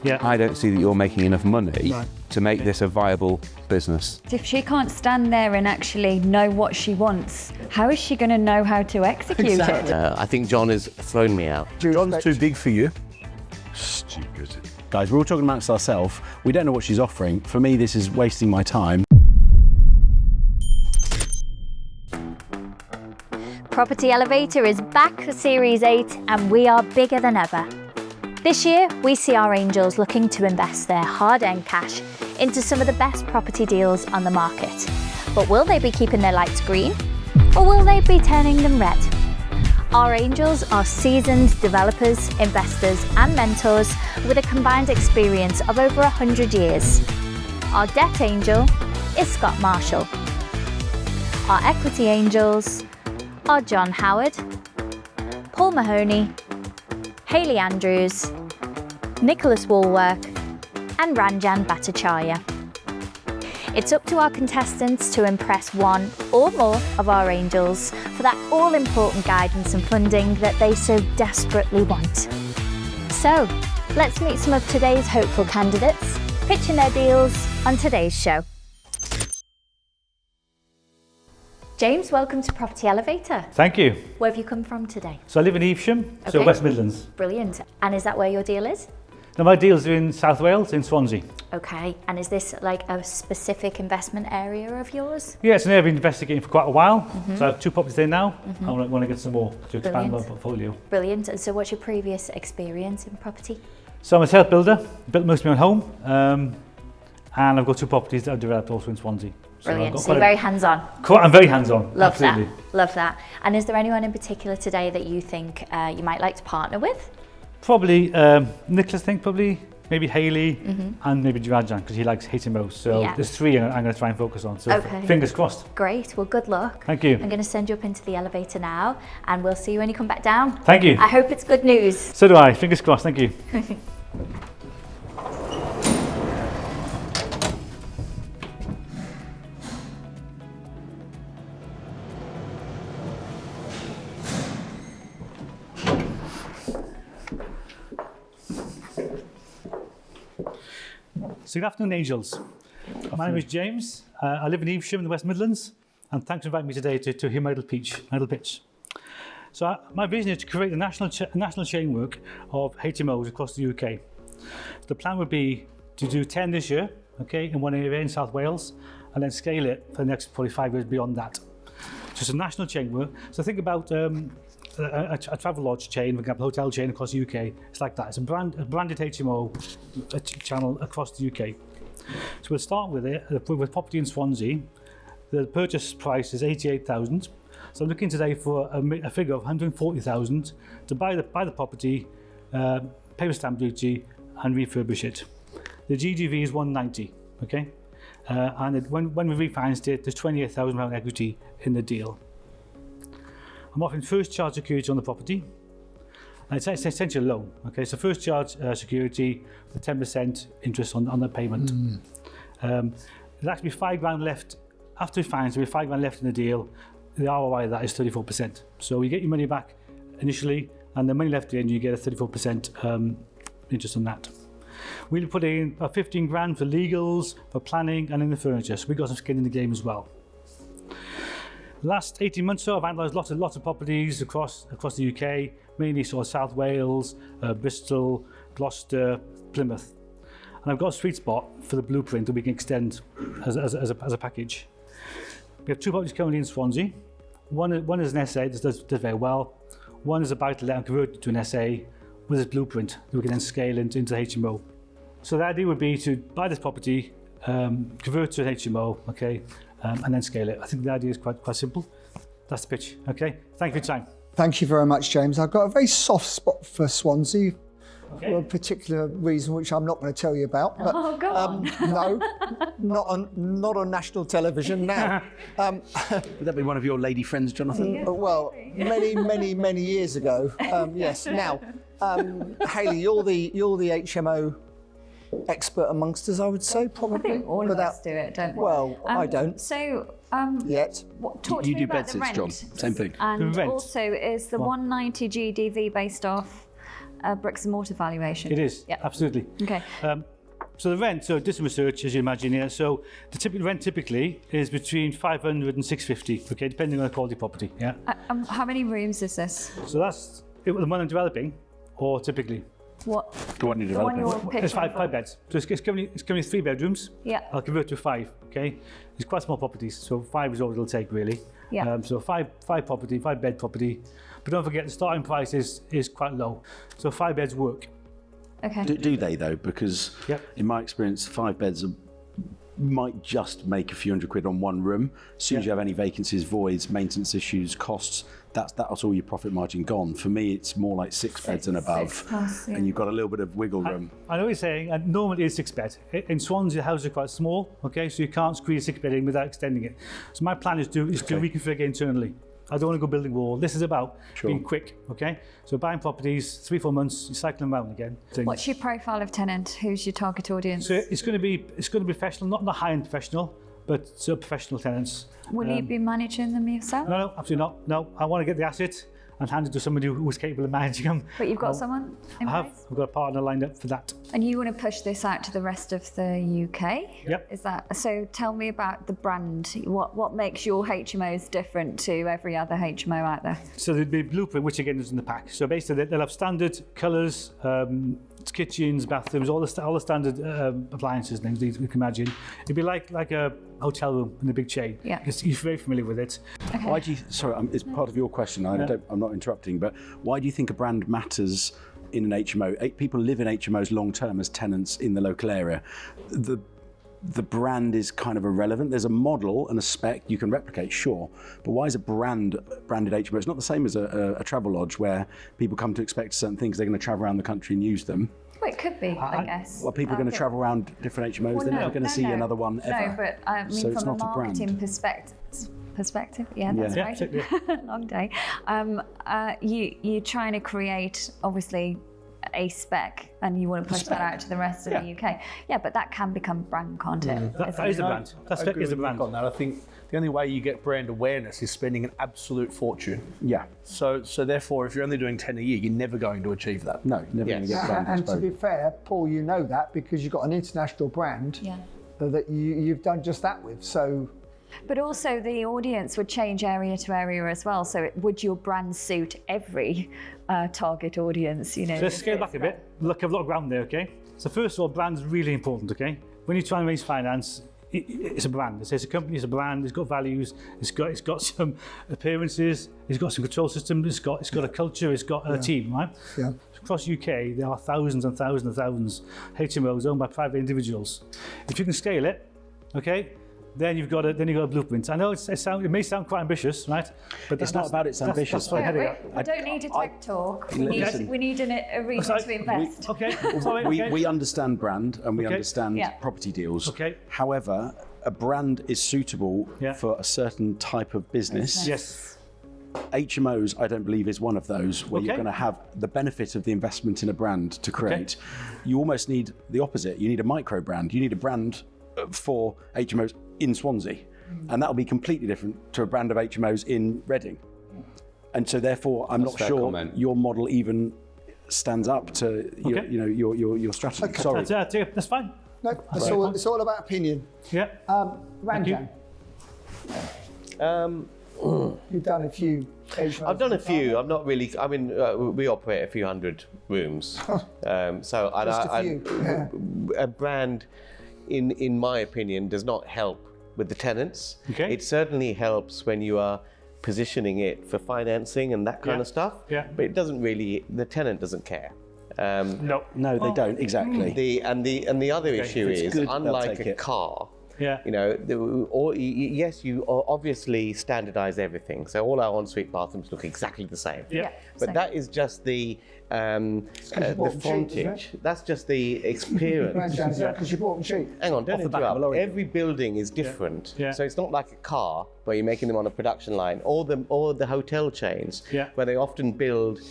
I don't see that you're making enough money to make this a viable business. If she can't stand there and actually know what she wants, how is she going to know how to execute it? I think John has thrown me out. John's too big for you. Stupid. Guys, we're all talking amongst ourselves. We don't know what she's offering. For me, this is wasting my time. Property Elevator is back for Series 8 and we are bigger than ever. This year, we see our angels looking to invest their hard-earned cash into some of the best property deals on the market. But will they be keeping their lights green or will they be turning them red? Our angels are seasoned developers, investors and mentors with a combined experience of over 100 years. Our debt angel is Scott Marshall. Our equity angels are John Howard, Paul Mahoney, Hayley Andrews, Nicholas Woolwork and Ranjan Bhattacharya. It's up to our contestants to impress one or more of our angels for that all-important guidance and funding that they so desperately want. So, let's meet some of today's hopeful candidates pitching their deals on today's show. James, welcome to Property Elevator. Thank you. Where have you come from today? So I live in Evesham, so Okay. West Midlands. Brilliant. And is that where your deal is? Now my deals are in South Wales, in Swansea. Okay. And is this like a specific investment area of yours? Yeah, it's an area I've been investigating for quite a while. So I have 2 properties there now. I want to get some more to expand my Brilliant. portfolio. Brilliant. And so what's your previous experience in property? So I'm a self-builder, built most of my own home, and I've got 2 properties that I've developed also in Swansea. So I've Brilliant. got So you're very hands-on. I'm very hands-on. Love absolutely. that. Love that. And is there anyone in particular today that you think you might like to partner with? Probably Nicholas, probably maybe Hayley, and maybe Rajan because he likes HMOs. So Yeah. there's 3 I'm going to try and focus on. So Okay. fingers crossed. Great. Well, good luck. Thank you. I'm going to send you up into the elevator now and we'll see you when you come back down. Thank you. I hope it's good news. So do I. Fingers crossed. Thank you. So good afternoon, angels. My name is James. I live in Evesham in the West Midlands, and thanks for inviting me today to hear my little pitch. So my vision is to create a national chain work of HMOs across the UK. The plan would be to do 10 this year, okay, in one area in South Wales, and then scale it for the next probably 5 years beyond that. So it's a national chain work. So think about a travel lodge chain, for example, a hotel chain across the UK. It's like that. It's a branded HMO channel across the UK. So we'll start with it with property in Swansea. The purchase price is 88,000. So I'm looking today for a figure of 140,000 to buy the property, pay the stamp duty, and refurbish it. The GDV is 190. Okay, and when we refinanced it, there's £28,000 equity in the deal. I'm offering first charge security on the property. And it's essentially a loan. Okay, so first charge security with 10% interest on the payment. There's actually £5,000 left after finance. There'll be £5,000 left in the deal. The ROI of that is 34%. So you get your money back initially, and the money left in, you get a 34% interest on that. We'll put in about £15,000 for legals, for planning, and in the furniture. So we got some skin in the game as well. The last 18 months or so, I've analysed lots of properties across the UK, mainly sort of South Wales, Bristol, Gloucester, Plymouth. And I've got a sweet spot for the blueprint that we can extend as a package. We have 2 properties currently in Swansea. One is an SA that does very well. One is about to let and convert it to an SA with this blueprint that we can then scale into HMO. So the idea would be to buy this property, convert to an HMO, okay, and then scale it. I think the idea is quite simple. That's the pitch, okay? Thank you for your time. Thank you very much, James. I've got a very soft spot for Swansea Okay. for a particular reason, which I'm not going to tell you about. But, Oh, go on. No, not on national television now. Would that be one of your lady friends, Jonathan? Well, many years ago. Yes. Now, Hayley, you're the HMO expert amongst us, I would say, probably. I think all of us do it, don't we? Well, I don't So, yet. talk to You me do about the bedsits, rent. John. Same thing. And The rent. also, is the 190 GDV based off a bricks and mortar valuation? It is, Yeah. absolutely. Okay. So the rent, so did some research, as you imagine here. So the typical rent typically is between 500 and 650, okay, depending on the quality of property, yeah. How many rooms is this? So that's the one I'm developing, or typically. What? The one you're The one developing. you're It's pitching? five beds. So it's currently 3 bedrooms. Yeah. I'll convert to 5, okay? It's quite small properties, so 5 is all it'll take, really. Yeah. So 5 bed property. But don't forget, the starting price is quite low. So 5 beds work. Okay. Do they though? Because Yep. in my experience, 5 beds might just make a few £100 on one room. As soon as you have any vacancies, voids, maintenance issues, costs, that's all your profit margin gone. For me, it's more like 6 beds and above, 6+, yeah. and you've got a little bit of wiggle room. I know what you're saying, and normally it's 6 bed. In Swansea, the houses are quite small, okay? So you can't squeeze a 6 bed in without extending it. So my plan is to reconfigure internally. I don't want to go building wall. This is about being quick, okay? So buying properties, 3-4 months, you cycle them around again. What's your profile of tenant? Who's your target audience? So it's going to be professional, not high-end professional, but professional tenants. Will you be managing them yourself? No, absolutely not. No, I want to get the asset and hand it to somebody who's capable of managing them. But you've got someone in I have. place? I've got a partner lined up for that. And you want to push this out to the rest of the UK? Yep. Is that so? Tell me about the brand. What makes your HMOs different to every other HMO out there? So there'd be a blueprint, which again is in the pack. So basically, they'll have standard colours, kitchens, bathrooms, all the standard appliances and things you can imagine. It'd be like a hotel room in a big chain. Yeah. Because you're very familiar with it. Why do you? Sorry, it's part of your question. I'm not interrupting, but why do you think a brand matters in an HMO? People live in HMOs long term as tenants in the local area. The brand is kind of irrelevant. There's a model and a spec you can replicate, sure, but why is a branded HMO? It's not the same as a travel lodge where people come to expect certain things. They're going to travel around the country and use them. Well, it could be, I guess. Well, people are going to travel around different HMOs. Well, they're never going to see another one ever. No, but I mean, So it's from a not a brand. marketing perspective, yeah, that's Yeah, right. exactly. Long day. You're trying to create, obviously, a spec, and you want to push that out to the rest of the UK. Yeah, but that can become brand, can't it? That is the brand. That spec is the brand. On that, I think the only way you get brand awareness is spending an absolute fortune. Yeah. So therefore, if you're only doing 10 a year, you're never going to achieve that. No, never going to get brand And to exposure. be fair, Paul, you know that because you've got an international brand Yeah. that you've done just that with. So But also the audience would change area to area as well. So would your brand suit every target audience? You know. So let's scale back a bit. Look, I've a lot of ground there, okay? So first of all, brand's really important, okay? When you're trying to raise finance, it's a brand. It's a company, it's a brand, it's got values, it's got some appearances, it's got some control systems, it's got a culture, it's got a team, right? Yeah. Across UK, there are thousands and thousands and thousands HMOs owned by private individuals. If you can scale it, okay, then you've got a blueprint. I know it may sound quite ambitious, right? But It's not about it's ambitious. That's what I'm heading Wait, we don't need a tech talk. We Listen. need a reason to invest. Okay, sorry, okay. We understand brand and we Okay. understand Yeah. property deals. Okay. However, a brand is suitable Yeah. for a certain type of business. Yes. HMOs, I don't believe, is one of those where you're Okay. going to have the benefit of the investment in a brand to create. You almost need the opposite. You need a micro brand. You need a brand for HMOs in Swansea. And that'll be completely different to a brand of HMOs in Reading. And so therefore, I'm That's not fair sure comment. your model even stands up to Okay. your strategy. Sorry. That's fine. no, it's all about opinion. Yeah. Ranjan, you've done a few. I've done a few. I'm not really. I mean, we operate a few hundred rooms. So and Just a few. Yeah. a brand, in my opinion, does not help with the tenants. Okay. It certainly helps when you are positioning it for financing and that kind Yeah. of stuff. Yeah. But it doesn't really. The tenant doesn't care. No. No, they don't. Exactly. The other issue If it's is, good, they'll unlike take a it. car. Yeah. You know, yes, you obviously standardise everything. So all our ensuite bathrooms look exactly the same. Yeah. But same. that is just the bought them cheap, isn't frontage. That's just the experience. Ranjan, is that because you bought them cheap? Hang on, don't Off the back of a interrupt. lorry. Every building is different. Yeah. So it's not like a car where you're making them on a production line, or the hotel chains Yeah. where they often build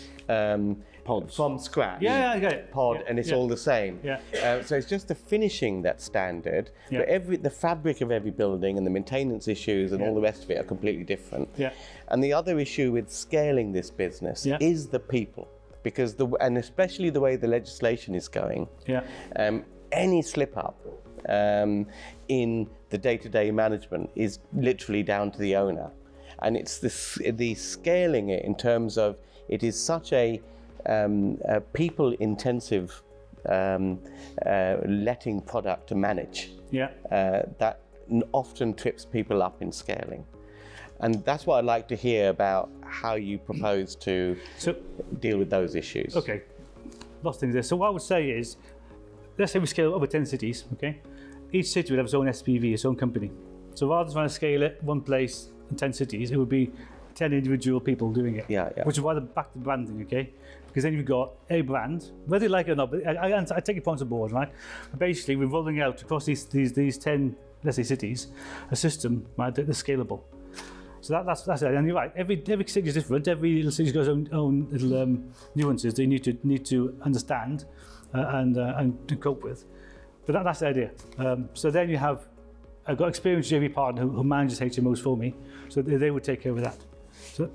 Pods. from scratch. Yeah, I get it. Pod, Yeah, and it's yeah. all the same. Yeah. So it's just the finishing that's standard, Yeah. but the fabric of every building and the maintenance issues and all the rest of it are completely different. Yeah. And the other issue with scaling this business Yeah. is the people. because and especially the way the legislation is going. Yeah. Any slip up in the day-to-day management is literally down to the owner, and it's the scaling it in terms of it is such a people-intensive letting product to manage. Yeah. That often trips people up in scaling. And that's what I'd like to hear about how you propose to deal with those issues. Okay, lots of things there. So what I would say is, let's say we scale over 10 cities, okay? Each city would have its own SPV, its own company. So rather than trying to scale it one place in 10 cities, it would be 10 individual people doing it. Yeah. Which is why they're back to branding, okay? Because then you've got a brand, whether you like it or not, but I take your points on board, right? But basically, we're rolling out across these 10, let's say, cities, a system, right, that's scalable. So that's it. And you're right. Every city is different. Every little city's got its own little nuances they need to understand and to cope with. But that's the idea. So then you have I've got experienced JV partner who manages HMOs for me, so they would take care of that. So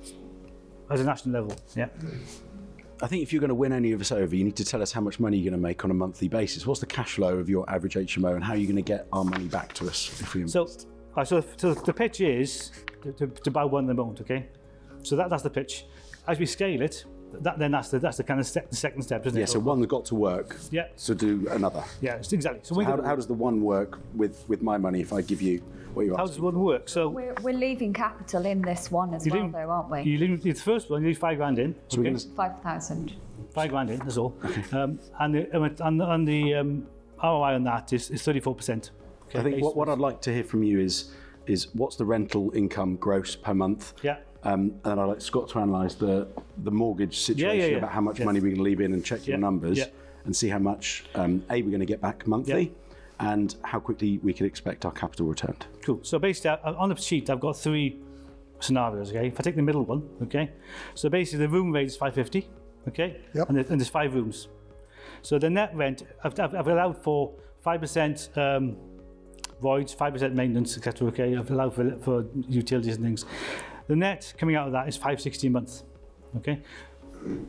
as a national level, yeah. I think if you're going to win any of us over, you need to tell us how much money you're going to make on a monthly basis. What's the cash flow of your average HMO, and how are you going to get our money back to us if we invest? So the pitch is to buy one at the moment, okay? So that's the pitch. As we scale it, that's the kind of the second step, isn't it? Yeah, so one's got to work. Yeah. So do another. Yeah, exactly. So how does the one work with my money if I give you what you're asking? How does one work? So we're leaving capital in this one as well, though, aren't we? You leave the first one. You leave $5,000 in. So we're going to 5,000. $5,000 in. That's all. And the ROI on that is 34%. Okay, I think what I'd like to hear from you is what's the rental income gross per month? Yeah. And I'd like Scott to analyse the mortgage situation about how much money we're going to leave in and check your numbers and see how much we're going to get back monthly and how quickly we can expect our capital returned. Cool. So basically, on the sheet, I've got 3 scenarios. Okay. If I take the middle one, okay. So basically, the room rate is $550. Okay. Yep. And there's 5 rooms. So the net rent, I've allowed for 5% voids, 5% maintenance, etc. Okay. I've allowed for utilities and things. The net coming out of that is $560 a month, okay?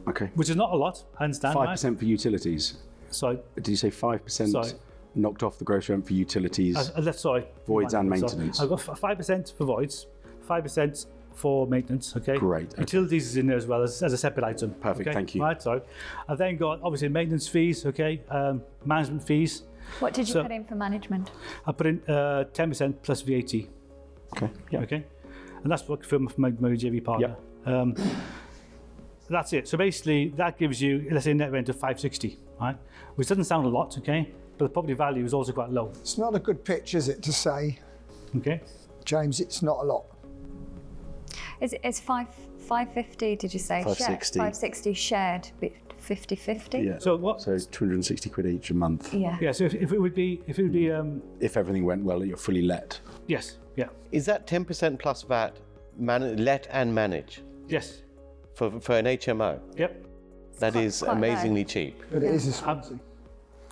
Okay. Which is not a lot, I understand. 5% for utilities. Sorry. Did you say 5% knocked off the gross rent for utilities? Sorry. Voids and maintenance. I've got 5% for voids, 5% for maintenance, okay? Great. Okay. Utilities is in there as well as a separate item. Perfect, okay? Thank you. Right, sorry. I've then got obviously maintenance fees, okay? Management fees. What did you put in for management? I put in 10% plus VAT. Okay. Yeah. Okay. And that's what from my JV partner. Yep. That's it. So basically, that gives you, let's say, net rent of $560, right? Which doesn't sound a lot, okay? But the property value is also quite low. It's not a good pitch, is it, to say? Okay. James, it's not a lot. It's 550, did you say? 560. 560 shared, 50-50? Yeah. So what? So it's 260 quid each a month. Yeah. Yeah. So if it would be if everything went well, you're fully let. Yes. Yeah. Is that 10% plus VAT let and manage? Yes. For an HMO? Yep. That is amazingly cheap. But it is a Swansea.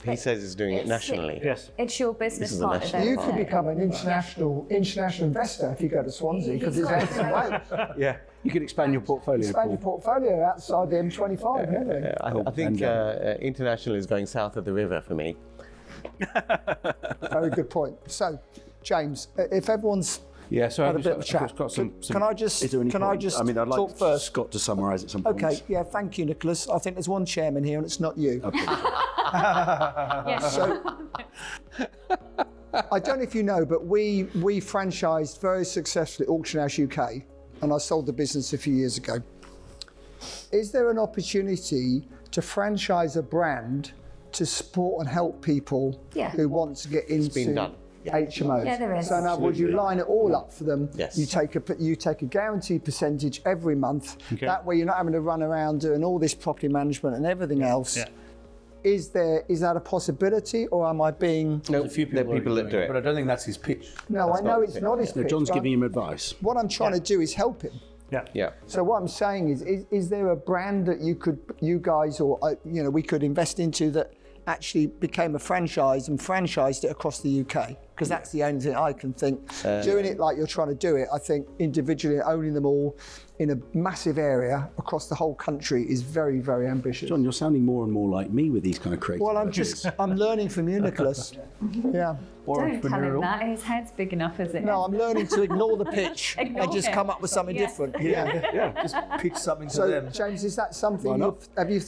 He says he's doing it nationally. Yes. It's your business partner. national You could become an international investor if you go to Swansea because it's out in Wales. Yeah. You could expand your portfolio. Expand your portfolio outside the M25, I think international is going south of the river for me. Very good point. So, James, if everyone's so had a bit of a chat, can I just I mean, I'd like talk first? Scott to summarise at some point. Okay, yeah, thank you, Nicholas. I think there's one chairman here and it's not you. Okay. So, I don't know if you know, but we franchised very successfully Auction House UK, and I sold the business a few years ago. Is there an opportunity to franchise a brand to support and help people who want to get into HMOs? Yeah, there is. So now, would you line it all up for them? Yes. You take a guaranteed percentage every month. Okay. That way, you're not having to run around doing all this property management and everything else. Yeah. Is that a possibility, or am I being? No, There's a few there are people that do it. but I don't think that's his pitch. No, I know it's not his pitch. John's but giving him advice. What I'm trying to do is help him. Yeah. So what I'm saying is there a brand that you guys or we could invest into that actually became a franchise and franchised it across the UK? because that's the only thing I can think. Doing it like you're trying to do it, I think individually owning them all in a massive area across the whole country is very, very ambitious. John, you're sounding more and more like me with these kind of creative Well, ideas. I'm learning from you, Nicholas. Yeah. Don't tell him that. His head's big enough, is it? No, I'm learning to ignore the pitch Ignore and just it. come up with something Yes. different. Yeah. Just pitch something to So, them. James, is that something have you?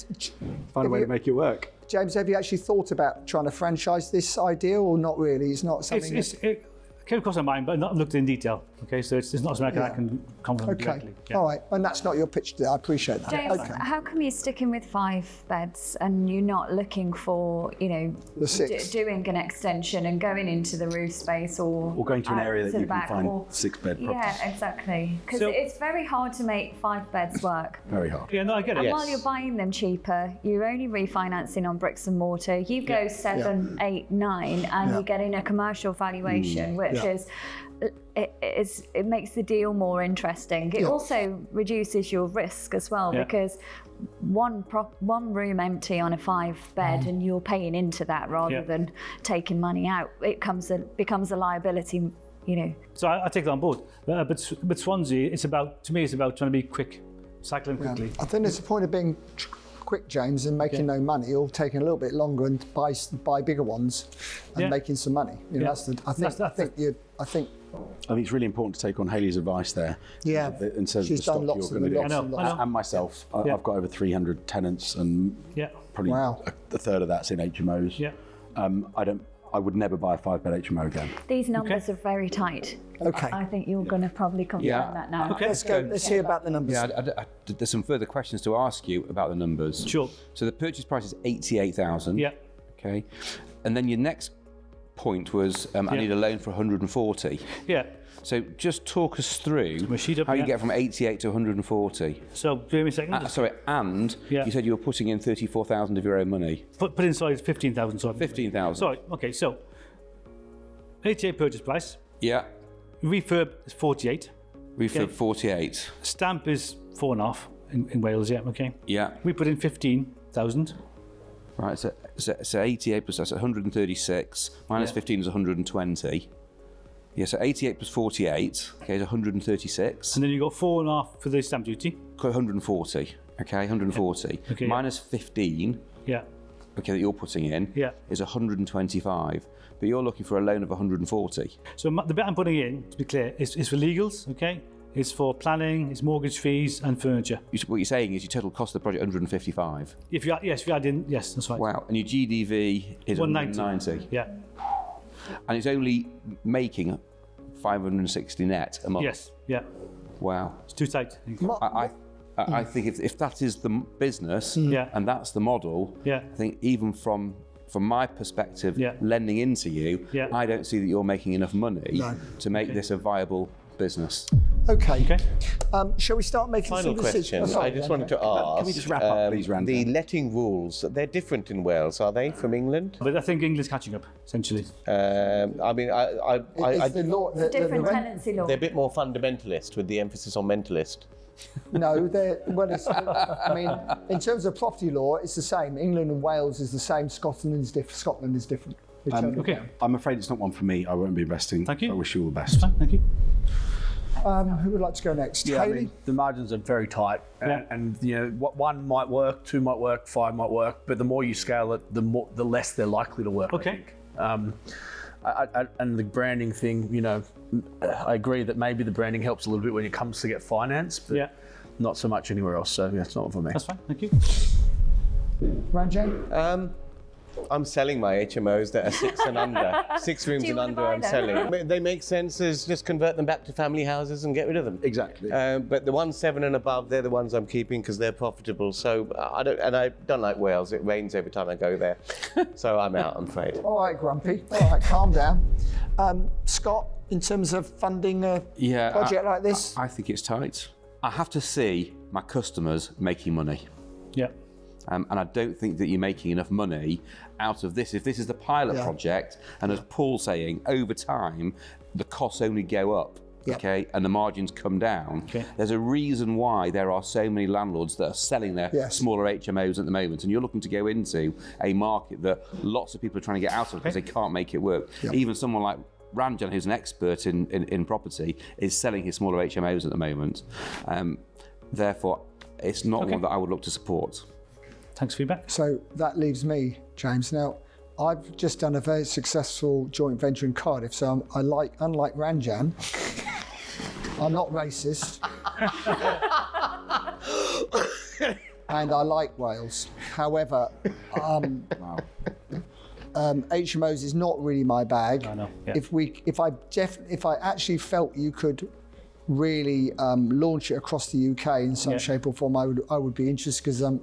Find a way to make it work. James, have you actually thought about trying to franchise this idea, or not really? It's not something. It came across my mind, but not looked in detail. Okay, so it's not something I can comment on Okay. directly. Yeah. All right, and that's not your pitch today. I appreciate that. James, Okay. how come you're sticking with 5 beds and you're not looking for, The 6. doing an extension and going into the roof space or Or going to an out area that the you can back, find or- 6-bed properties. Yeah, exactly. Because So- it's very hard to make 5 beds work. Very hard. Yeah, no, I get it. And while you're buying them cheaper, you're only refinancing on bricks and mortar. You go 7, 8, 9, and you're getting a commercial valuation, which is it makes the deal more interesting. It also reduces your risk as well because one room empty on a 5 bed and you're paying into that rather than taking money out. It becomes a liability. So I take that on board. But Swansea, it's about trying to be quick, cycling quickly. I think there's a point of being quick, James, and making no money, or taking a little bit longer and buy bigger ones and making some money. I think I think it's really important to take on Hayley's advice there. Yeah. In terms She's of the stock done lots you're of going to them, do. lots and lots. And myself. I've got over 300 tenants, and probably a third of that's in HMOs. Yeah. I would never buy a 5-bed HMO again. These numbers are very tight. Okay. I think you're going to probably confirm that now. Okay. Let's go. Let's hear about the numbers. Yeah, there's some further questions to ask you about the numbers. Sure. So the purchase price is 88,000. Yeah. Okay. And then your next point was I need a loan for 140. Yeah. So just talk us through My sheet up, how you yeah. get from 88 to 140. So give me a second. Sorry, and you said you were putting in 34,000 of your own money. Put inside 15,000. Sorry. 15,000. Sorry. Okay. So 88 purchase price. Yeah. Refurb is 48. Refurb 48. Stamp is 4.5 in Wales. Yeah. Okay. Yeah. We put in 15,000. Right. So 88 plus that's 136 minus 15 is 120. Yeah. So 88 plus 48 is 136. And then you got 4.5 for the stamp duty. 140. Okay. 140 Okay, minus 15. Yeah. Okay, that you're putting in is 125, but you're looking for a loan of 140. So the bit I'm putting in, to be clear, is for legals. Okay. It's for planning, it's mortgage fees and furniture. What you're saying is your total cost of the project 155. If you add in, yes, that's right. Wow, and your GDV is 190. Yeah. And it's only making 560 net a month. Yes. Yeah. Wow. It's too tight. I think if that is the business Yeah. and that's the model, Yeah. I think even from my perspective, lending into you, I don't see that you're making enough money to make this a viable business. Okay. Shall we start making Final some decisions? question. Oh, sorry, I just wanted to ask. Can we just wrap up, please, Randy? The letting rules, they're different in Wales, are they, from England? But I think England's catching up, essentially. I mean, It's the law, Different tenancy law. they're a bit more fundamentalist with the emphasis on mentalist. No, I mean, in terms of property law, it's the same. England and Wales is the same. Scotland is different. They turn it Okay. down. I'm afraid it's not one for me. I won't be investing. Thank you. I wish you all the best. Fine, thank you. Who would like to go next? Yeah, I Hayley? mean, the margins are very tight, and one might work, 2 might work, 5 might work, but the more you scale it, the less they're likely to work. Okay. I think. And the branding thing, I agree that maybe the branding helps a little bit when it comes to get finance, but not so much anywhere else. So it's not for me. That's fine, thank you. Ranjay? I'm selling my HMOs that are 6 and under. 6 rooms Do you and wanna under, buy I'm them? selling. They make sense as just convert them back to family houses and get rid of them. Exactly. But the ones 7 and above, they're the ones I'm keeping because they're profitable. So I don't like Wales. It rains every time I go there. So I'm out, I'm afraid. All right, Grumpy. All right, calm down. Scott, in terms of funding a project like this? I think it's tight. I have to see my customers making money. Yeah. And I don't think that you're making enough money out of this. If this is the pilot project, and as Paul's saying, over time, the costs only go up, okay, and the margins come down. There's a reason why there are so many landlords that are selling their smaller HMOs at the moment, and you're looking to go into a market that lots of people are trying to get out of because they can't make it work. Even someone like Ranjan, who's an expert in property, is selling his smaller HMOs at the moment. Therefore, it's not one that I would look to support. Thanks for feedback. So that leaves me, James. Now, I've just done a very successful joint venture in Cardiff, so unlike Ranjan, I'm not racist. And I like Wales. However, HMOs is not really my bag. I know. Yeah. If I actually felt you could really launch it across the UK in some shape or form, I would be interested, because I'm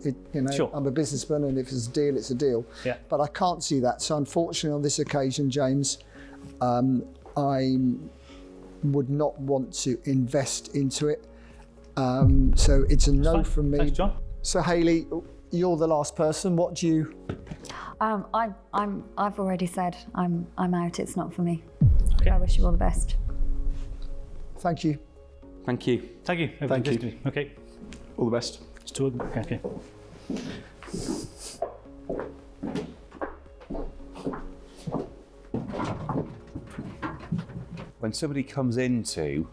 a businessman, and if it's a deal, it's a deal. Yeah. But I can't see that. So unfortunately, on this occasion, James, I would not want to invest into it. So it's a no from me. Thanks, John. So Hayley, you're the last person. What do you? I've already said I'm out. It's not for me. Okay. I wish you all the best. Thank you. Thank you. Thank you. Thank you. Listening. Okay. All the best. It's 2 of them. Okay. When somebody comes to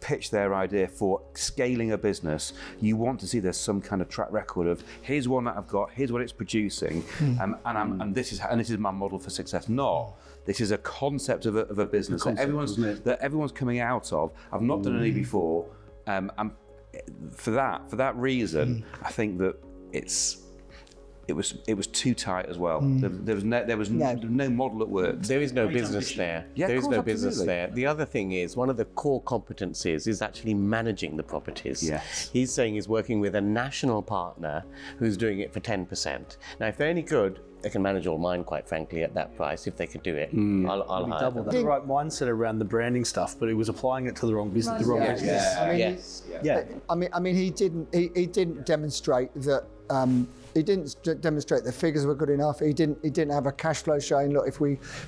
pitch their idea for scaling a business, you want to see there's some kind of track record of, here's one that I've got, here's what it's producing, and this is my model for success. This is a concept of a business that everyone's coming out of. I've not done any before, and for that reason, I think that it was too tight as well. There was no model that worked. There is no business there. Yeah, there is no business absolutely. there. The other thing is, one of the core competencies is actually managing the properties. Yes. He's saying he's working with a national partner who's doing it for 10%. Now, if they're any good, they can manage all mine, quite frankly, at that price. If they could do it, I'll hire them. The right mindset around the branding stuff, but he was applying it to the wrong business. The wrong business. I mean, he didn't demonstrate that. He didn't demonstrate the figures were good enough. He didn't have a cash flow showing, look,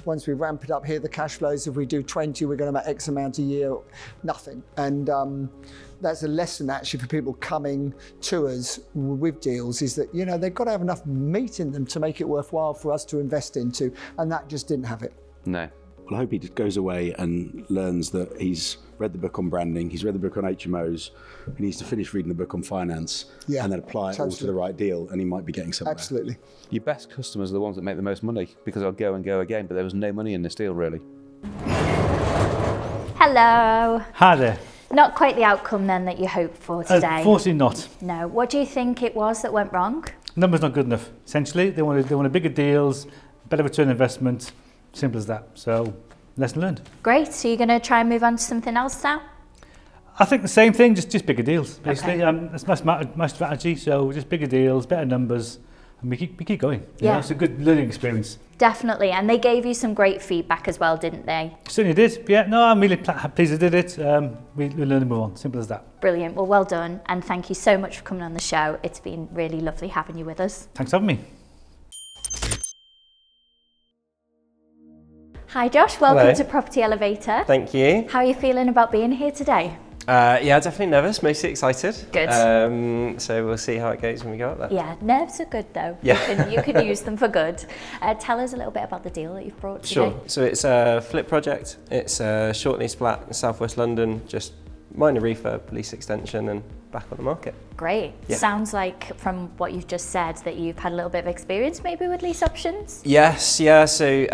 once we ramp it up, here are the cash flows. If we do 20, we're going to make X amount a year. Nothing. And that's a lesson actually for people coming to us with deals, is that they've got to have enough meat in them to make it worthwhile for us to invest into, and that just didn't have it. No. Well, I hope he goes away and learns that he's read the book on branding, he's read the book on HMOs, he needs to finish reading the book on finance, and then apply it all to the right deal, and he might be getting somewhere. Absolutely. Your best customers are the ones that make the most money, because they'll go and go again, but there was no money in this deal, really. Hello. Hi there. Not quite the outcome then that you hoped for today. Unfortunately not. No. What do you think it was that went wrong? Numbers not good enough. Essentially, they wanted bigger deals, better return on investment. Simple as that. So, lesson learned. Great. So you're going to try and move on to something else now? I think the same thing, just bigger deals, basically. Okay. That's my strategy. So just bigger deals, better numbers, and we keep going. Yeah. It's a good learning experience. Definitely. And they gave you some great feedback as well, didn't they? Certainly did. Yeah, no, I'm really pleased I did it. We learn to move on. Simple as that. Brilliant. Well done. And thank you so much for coming on the show. It's been really lovely having you with us. Thanks for having me. Hi Josh, welcome Hello. to Property Elevator. Thank you. How are you feeling about being here today? Yeah, definitely nervous, mostly excited. Good. So we'll see how it goes when we go up there. Yeah, nerves are good though. Yeah. You can use them for good. Tell us a little bit about the deal that you've brought today. Sure. So it's a flip project. It's a short lease flat in southwest London, just minor refurb, lease extension, and back on the market. Great. Yeah. Sounds like from what you've just said that you've had a little bit of experience maybe with lease options. Yes, yeah. So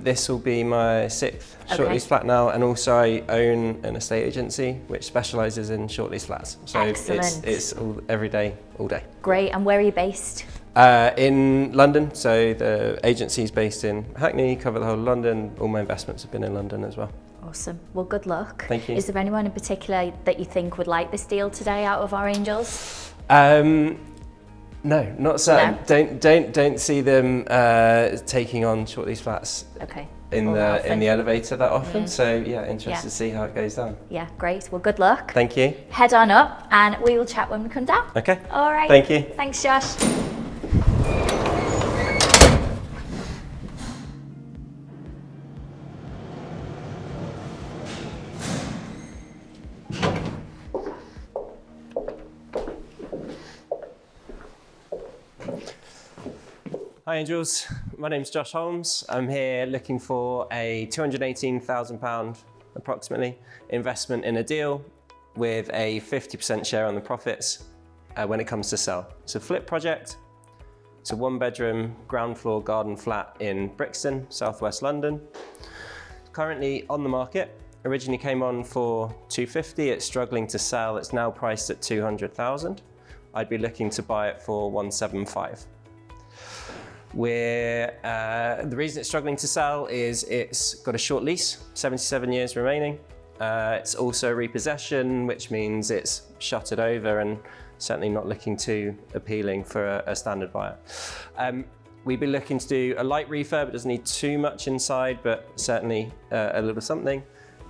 this will be my 6th short lease flat now, and also I own an estate agency which specialises in short lease flats. So Excellent. it's all, every day, all day. Great. And where are you based? In London. So the agency is based in Hackney, cover the whole of London. All my investments have been in London as well. Awesome. Well, good luck. Thank you. Is there anyone in particular that you think would like this deal today out of our angels? No, not certain. No? Don't see them taking on short lease flats Okay. in Or the often. elevator that often. So yeah, interested Yeah. to see how it goes down. Yeah, great. Well, good luck. Thank you. Head on up and we will chat when we come down. Okay. All right. Thank you. Thanks, Josh. Hi Angels, my name's Josh Holmes. I'm here looking for a £218,000 approximately investment in a deal with a 50% share on the profits when it comes to sell. It's a flip project. It's a 1-bedroom ground floor garden flat in Brixton, southwest London. Currently on the market. Originally came on for 250. It's struggling to sell. It's now priced at 200,000. I'd be looking to buy it for 175. The reason it's struggling to sell is it's got a short lease, 77 years remaining. It's also repossession, which means it's shuttered over and certainly not looking too appealing for a standard buyer. We'd be looking to do a light refurb. It doesn't need too much inside, but certainly a little something.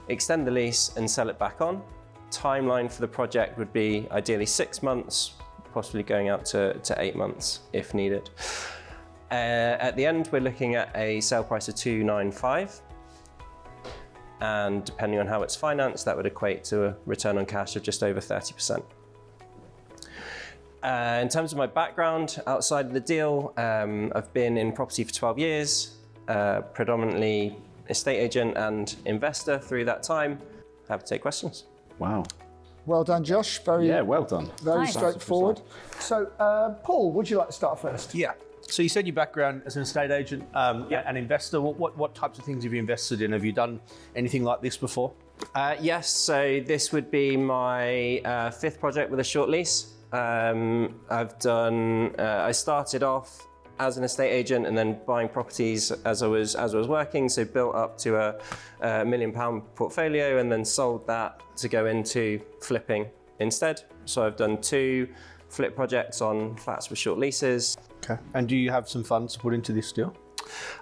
Extend the lease and sell it back on. Timeline for the project would be ideally 6 months, possibly going out to 8 months if needed. At the end, we're looking at a sale price of 295. And depending on how it's financed, that would equate to a return on cash of just over 30%. In terms of my background outside of the deal, I've been in property for 12 years, predominantly estate agent and investor through that time. Happy to take questions. Wow. Well done, Josh. Well done. Very straightforward. So, Paul, would you like to start first? Yeah. So you said your background as an estate agent, an investor. What types of things have you invested in? Have you done anything like this before? Yes, so this would be my 5th project with a short lease. I started off as an estate agent and then buying properties as I was working, so built up to a £1 million portfolio and then sold that to go into flipping instead. So I've done 2 flip projects on flats with short leases. Okay. And do you have some funds to put into this deal?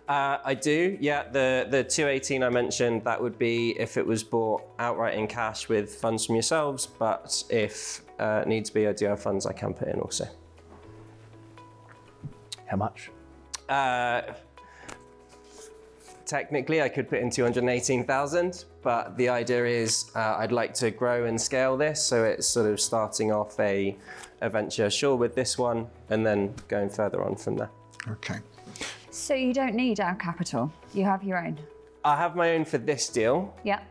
I do, yeah. The 218 I mentioned, that would be if it was bought outright in cash with funds from yourselves, but if needs be, I do have funds I can put in also. How much? Technically, I could put in 218,000, but the idea is I'd like to grow and scale this, so it's sort of starting off a venture, sure, with this one, and then going further on from there. Okay. So you don't need our capital. You have your own. I have my own for this deal. Yeah.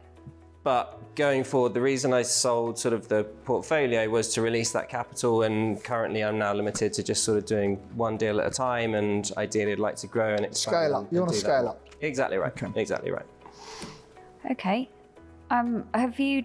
But going forward, the reason I sold sort of the portfolio was to release that capital, and currently I'm now limited to just sort of doing one deal at a time, and ideally I'd like to grow and expand. Scale up. You want to scale up. Exactly right. Okay. Exactly right. Okay. Have you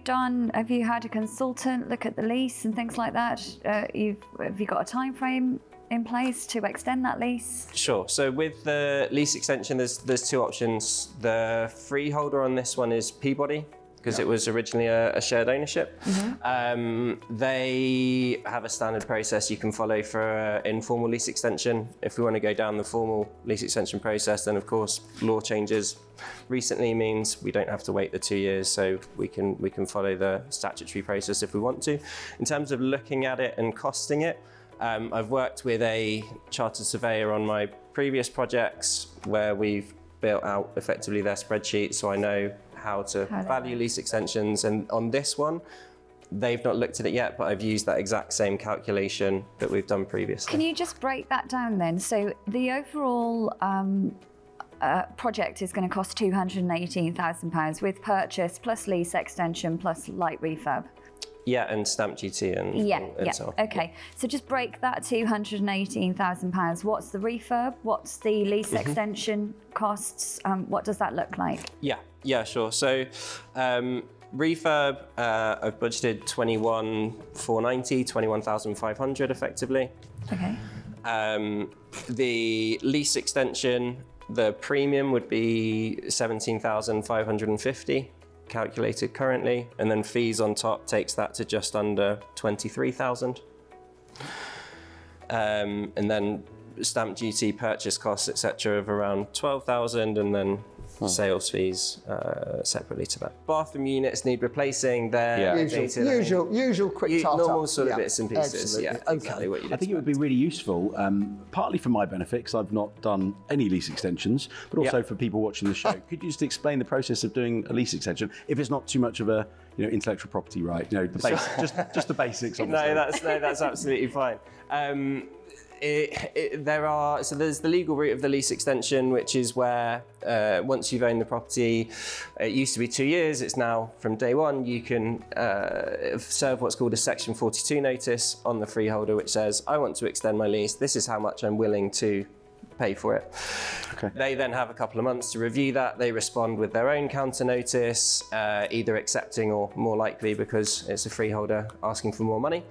had a consultant look at the lease and things like that? Have you got a time frame in place to extend that lease? Sure. So with the lease extension, there's 2 options. The freeholder on this one is Peabody, because it was originally a shared ownership. Mm-hmm. They have a standard process you can follow for an informal lease extension. If we want to go down the formal lease extension process, then of course law changes recently means we don't have to wait the 2 years, so we can follow the statutory process if we want to. In terms of looking at it and costing it, I've worked with a chartered surveyor on my previous projects where we've built out effectively their spreadsheet, so I know how to value lease extensions. And on this one, they've not looked at it yet, but I've used that exact same calculation that we've done previously. Can you just break that down then? So the overall project is going to cost £218,000 with purchase plus lease extension plus light refurb. Yeah, and stamp duty and so on. Okay, so just break that £218,000. What's the refurb? What's the lease extension costs? What does that look like? Yeah, sure. So refurb, I've budgeted 21,500 effectively. Okay. The lease extension, the premium would be 17,550. calculated currently, and then fees on top takes that to just under 23,000. And then stamp duty, purchase costs, etc. of around 12,000, and then sales fees separately to that. Bathroom units need replacing. Usual quick tart up. Normal sort of bits and pieces. Absolutely. Yeah, Okay. exactly what you'd I think it would be really useful, partly for my benefit, because I've not done any lease extensions, but also for people watching the show. Could you just explain the process of doing a lease extension, if it's not too much of a intellectual property right? The basics, just the basics. Obviously. No, that's absolutely fine. There's the legal route of the lease extension, which is where once you've owned the property, it used to be 2 years, it's now from day one, you can serve what's called a Section 42 notice on the freeholder, which says, I want to extend my lease, this is how much I'm willing to pay for it. Okay. They then have a couple of months to review that. They respond with their own counter notice, either accepting or more likely because it's a freeholder asking for more money.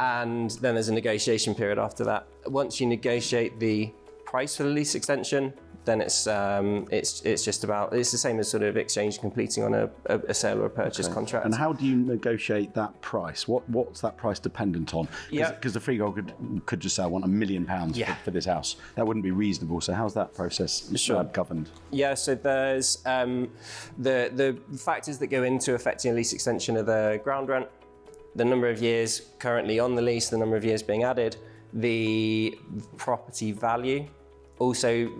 And then there's a negotiation period after that. Once you negotiate the price for the lease extension, then it's just about, it's the same as sort of exchange completing on a sale or a purchase contract. And how do you negotiate that price? What's that price dependent on? Because the freeholder could just say, I want £1 million for this house. That wouldn't be reasonable. So how's that process governed? Yeah, so there's the factors that go into affecting a lease extension are the ground rent, the number of years currently on the lease, the number of years being added, the property value. Also,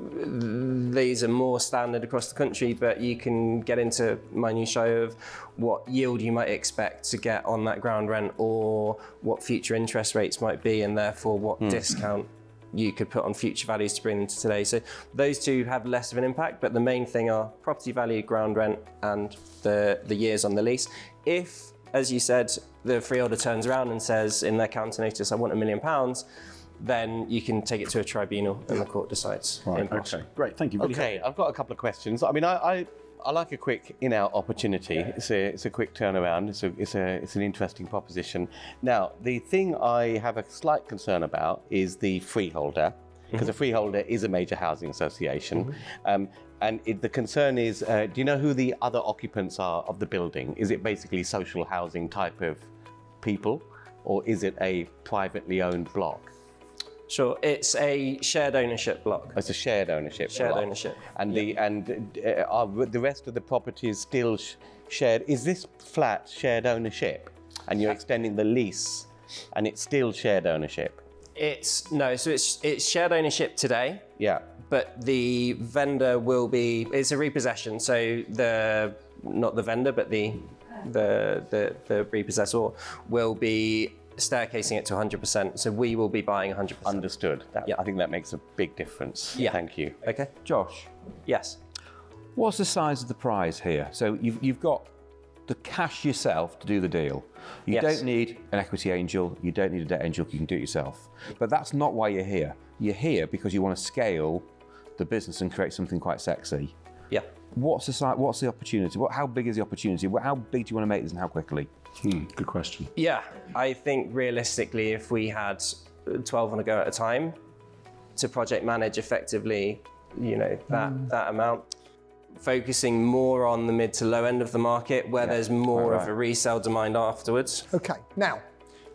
these are more standard across the country, but you can get into minutiae of what yield you might expect to get on that ground rent or what future interest rates might be, and therefore what discount you could put on future values to bring them to today. So those two have less of an impact, but the main thing are property value, ground rent, and the years on the lease. If, as you said, the freeholder turns around and says in their counter notice, I want £1 million, then you can take it to a tribunal and the court decides. Right, okay, great, thank you. Okay, I've got a couple of questions. I mean, I like a quick in-out opportunity. It's a quick turnaround. It's an interesting proposition. Now, the thing I have a slight concern about is the freeholder, because a freeholder is a major housing association. And the concern is, do you know who the other occupants are of the building? Is it basically social housing type of people, or is it a privately owned block? Sure, it's a shared ownership block. It's a shared ownership block. Ownership. And the rest of the property is still shared. Is this flat shared ownership? And you're extending the lease, and it's still shared ownership? It's shared ownership today. Yeah. But the vendor will be, it's a repossession. So not the vendor, but the repossessor will be staircasing it to 100%. So we will be buying 100%. Understood. I think that makes a big difference. Yeah. Thank you. Okay. Josh, Yes. what's the size of the prize here? So you've got the cash yourself to do the deal. You Yes. don't need an equity angel, you don't need a debt angel, you can do it yourself. But that's not why you're here. You're here because you want to scale the business and create something quite sexy. Yeah. What's the opportunity? How big is the opportunity? How big do you want to make this and how quickly? Good question. Yeah, I think realistically, if we had 12 on a go at a time to project manage effectively, that amount, focusing more on the mid to low end of the market where there's more of a resale demand afterwards. Okay, now,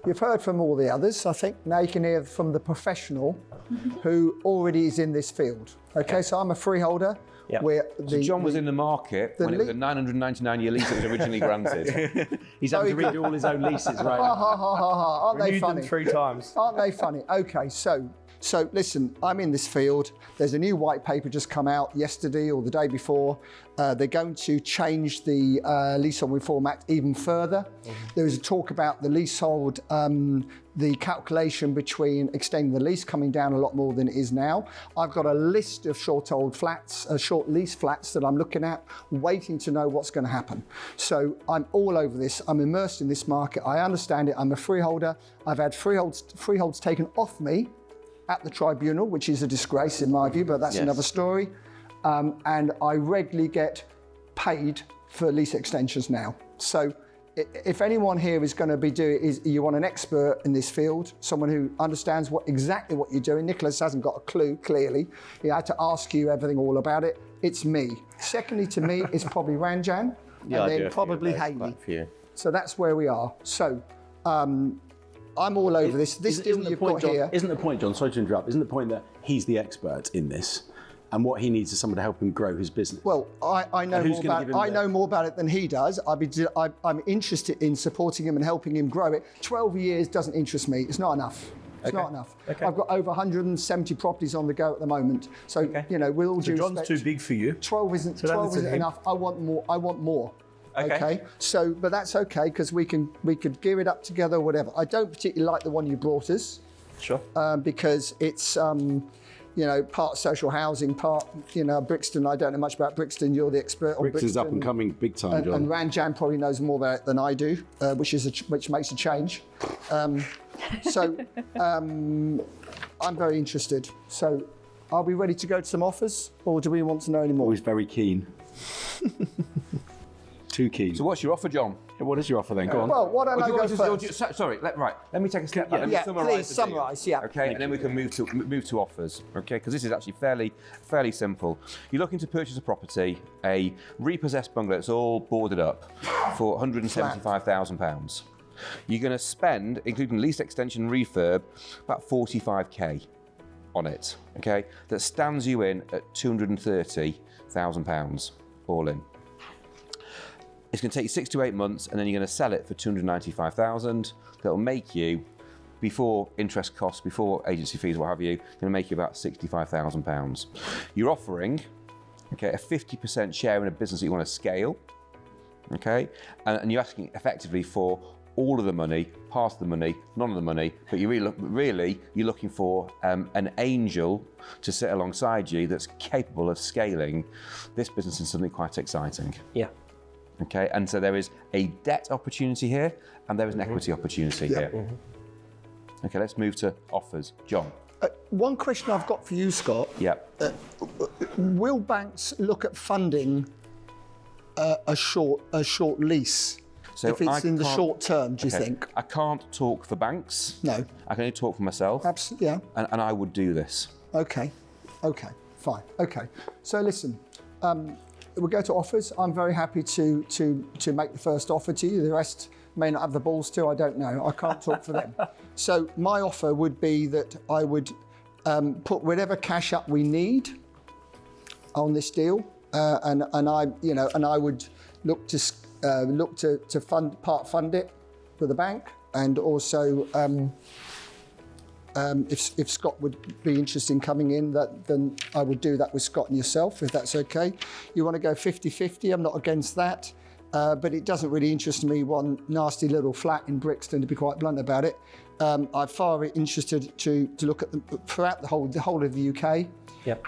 you've heard from all the others. I think now you can hear from the professional who already is in this field. Okay, so I'm a freeholder. Yeah. So John was in the market when it was a 999-year lease that was originally granted. He's having to read all his own leases, right? Aren't they funny? Them 3 times. Aren't they funny? Okay, so listen, I'm in this field. There's a new white paper just come out yesterday or the day before. They're going to change the Leasehold Reform Act even further. There is a talk about the leasehold, the calculation between extending the lease coming down a lot more than it is now. I've got a list of short lease flats that I'm looking at, waiting to know what's going to happen. So I'm all over this. I'm immersed in this market. I understand it. I'm a freeholder. I've had freeholds taken off me at the tribunal, which is a disgrace in my view, but that's another story. And I regularly get paid for lease extensions now. So if anyone here is going to be you want an expert in this field, someone who understands exactly what you're doing. Nicholas hasn't got a clue, clearly. He had to ask you everything all about it. It's me. Secondly to me is probably Ranjan, and then probably Hayley. So that's where we are. So I'm all over this. This deal you've got here. Isn't the point, John, sorry to interrupt, isn't the point that he's the expert in this and what he needs is someone to help him grow his business? Well, I know more about it than he does. I'm interested in supporting him and helping him grow it. 12 years doesn't interest me. It's not enough. It's not enough. Okay. I've got over 170 properties on the go at the moment. So, with all due respect, John's too big for you. 12 isn't enough. I want more. Okay. So, but that's okay because we could gear it up together or whatever. I don't particularly like the one you brought us. Sure. Because it's, part social housing, part, Brixton. I don't know much about Brixton. You're the expert on Brixton. Brixton's up and coming big time, John. And Ranjan probably knows more about it than I do, which makes a change. I'm very interested. So are we ready to go to some offers, or do we want to know any more? Always very keen. Too keen. So what's your offer, John? What is your offer then? Go on. Well, why don't I go first? Sorry, let me take a step back. Let me summarise please the deal. summarise, yeah. Okay, and then we can move to offers, okay? Because this is actually fairly simple. You're looking to purchase a property, a repossessed bungalow that's all boarded up for £175,000. You're going to spend, including lease extension refurb, about 45k on it, okay? That stands you in at £230,000 all in. It's going to take you 6 to 8 months, and then you're going to sell it for £295,000. That'll make you, before interest costs, before agency fees, what have you, going to make you about £65,000. You're offering, okay, a 50% share in a business that you want to scale, okay, and you're asking effectively for all of the money, part of the money, none of the money, but you're looking for an angel to sit alongside you that's capable of scaling this business into something quite exciting. Yeah. Okay, and so there is a debt opportunity here, and there is an equity opportunity here. Okay, let's move to offers. John. One question I've got for you, Scott. Yeah. Will banks look at funding a short lease? So if it's in the short term, do you think? I can't talk for banks. No. I can only talk for myself. Absolutely, yeah. And I would do this. Okay, fine. Okay, so listen, we'll go to offers. I'm very happy to make the first offer to you. The rest may not have the balls to, I don't know. I can't talk for them. So my offer would be that I would put whatever cash up we need on this deal, and I would look to fund it with the bank, and also if Scott would be interested in coming in, then I would do that with Scott and yourself, if that's okay. You want to go 50-50, I'm not against that, but it doesn't really interest me one nasty little flat in Brixton, to be quite blunt about it. I'm far interested to look at them throughout the whole of the UK. Yep.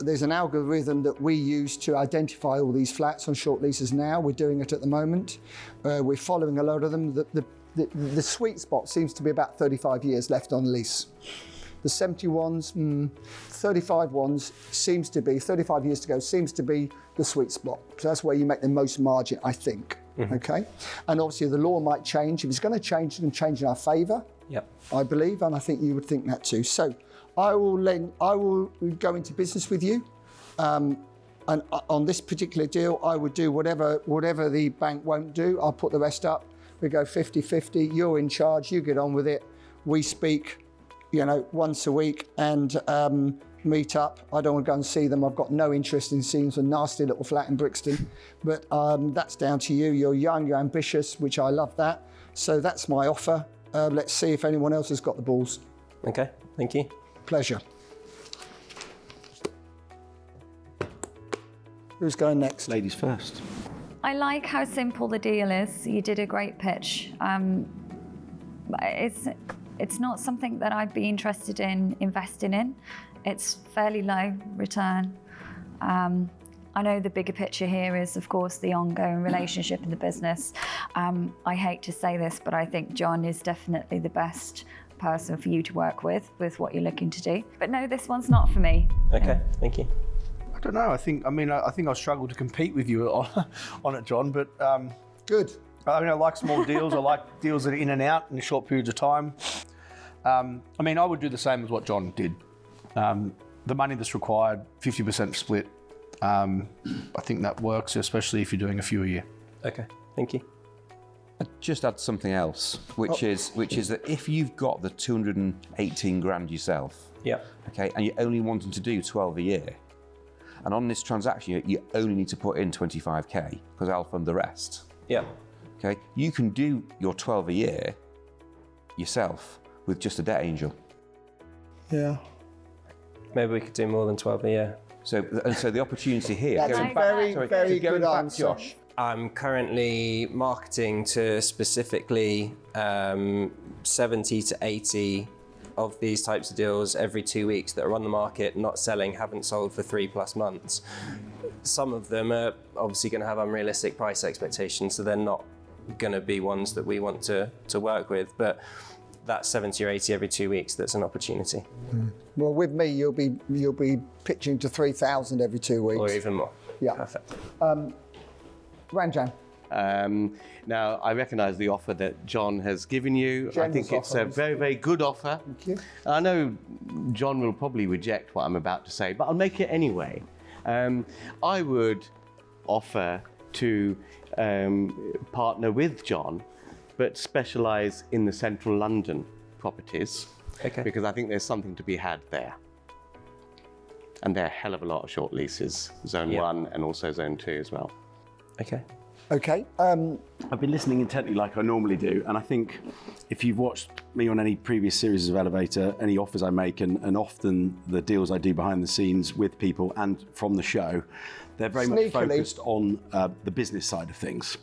There's an algorithm that we use to identify all these flats on short leases now. We're doing it at the moment. We're following a lot of them. The sweet spot seems to be about 35 years left on the lease. The 71s, 35 ones seems to be, 35 years to go, seems to be the sweet spot. So that's where you make the most margin, I think. Okay? And obviously the law might change. If it's going to change, it can change in our favour, I believe, and I think you would think that too. So I will go into business with you, and on this particular deal, I would do whatever the bank won't do. I'll put the rest up. We go 50-50. You're in charge. You get on with it. We speak, once a week and meet up. I don't want to go and see them. I've got no interest in seeing some nasty little flat in Brixton, but that's down to you. You're young. You're ambitious, which I love that. So that's my offer. Let's see if anyone else has got the balls. Okay. Thank you. Pleasure. Who's going next? Ladies first. I like how simple the deal is. You did a great pitch. It's not something that I'd be interested in investing in. It's fairly low return. I know the bigger picture here is, of course, the ongoing relationship in the business. I hate to say this, but I think John is definitely the best person for you to work with what you're looking to do. But no, this one's not for me. Okay, thank you. I don't know. I think I'll struggle to compete with you on it, John. But good. I like small deals. I like deals that are in and out in short periods of time. I would do the same as what John did. The money that's required, 50% split. I think that works, especially if you're doing a few a year. Okay, thank you. I'd just add something else, which is that if you've got the 218 grand yourself, okay, and you're only wanting to do 12 a year, and on this transaction you only need to put in 25k because I'll fund the rest. Yeah. Okay, you can do your 12 a year yourself with just a debt angel. Yeah. Maybe we could do more than 12 a year. So the opportunity here. That's a very good answer. Josh, I'm currently marketing to specifically 70 to 80 of these types of deals every 2 weeks that are on the market, not selling, haven't sold for 3+ months. Some of them are obviously going to have unrealistic price expectations, so they're not going to be ones that we want to work with. But that's 70 or 80 every 2 weeks. That's an opportunity. Well, with me, you'll be pitching to 3,000 every 2 weeks. Or even more. Yeah. Perfect. Ranjan. Now, I recognise the offer that John has given you. I think it's a very, very good offer. Thank you. I know John will probably reject what I'm about to say, but I'll make it anyway. I would offer to partner with John, but specialise in the central London properties, because I think there's something to be had there. And there are a hell of a lot of short leases, Zone 1 and also Zone 2 as well. Okay. Okay. I've been listening intently like I normally do, and I think if you've watched me on any previous series of Elevator, any offers I make, and often the deals I do behind the scenes with people and from the show, they're very much focused on the business side of things.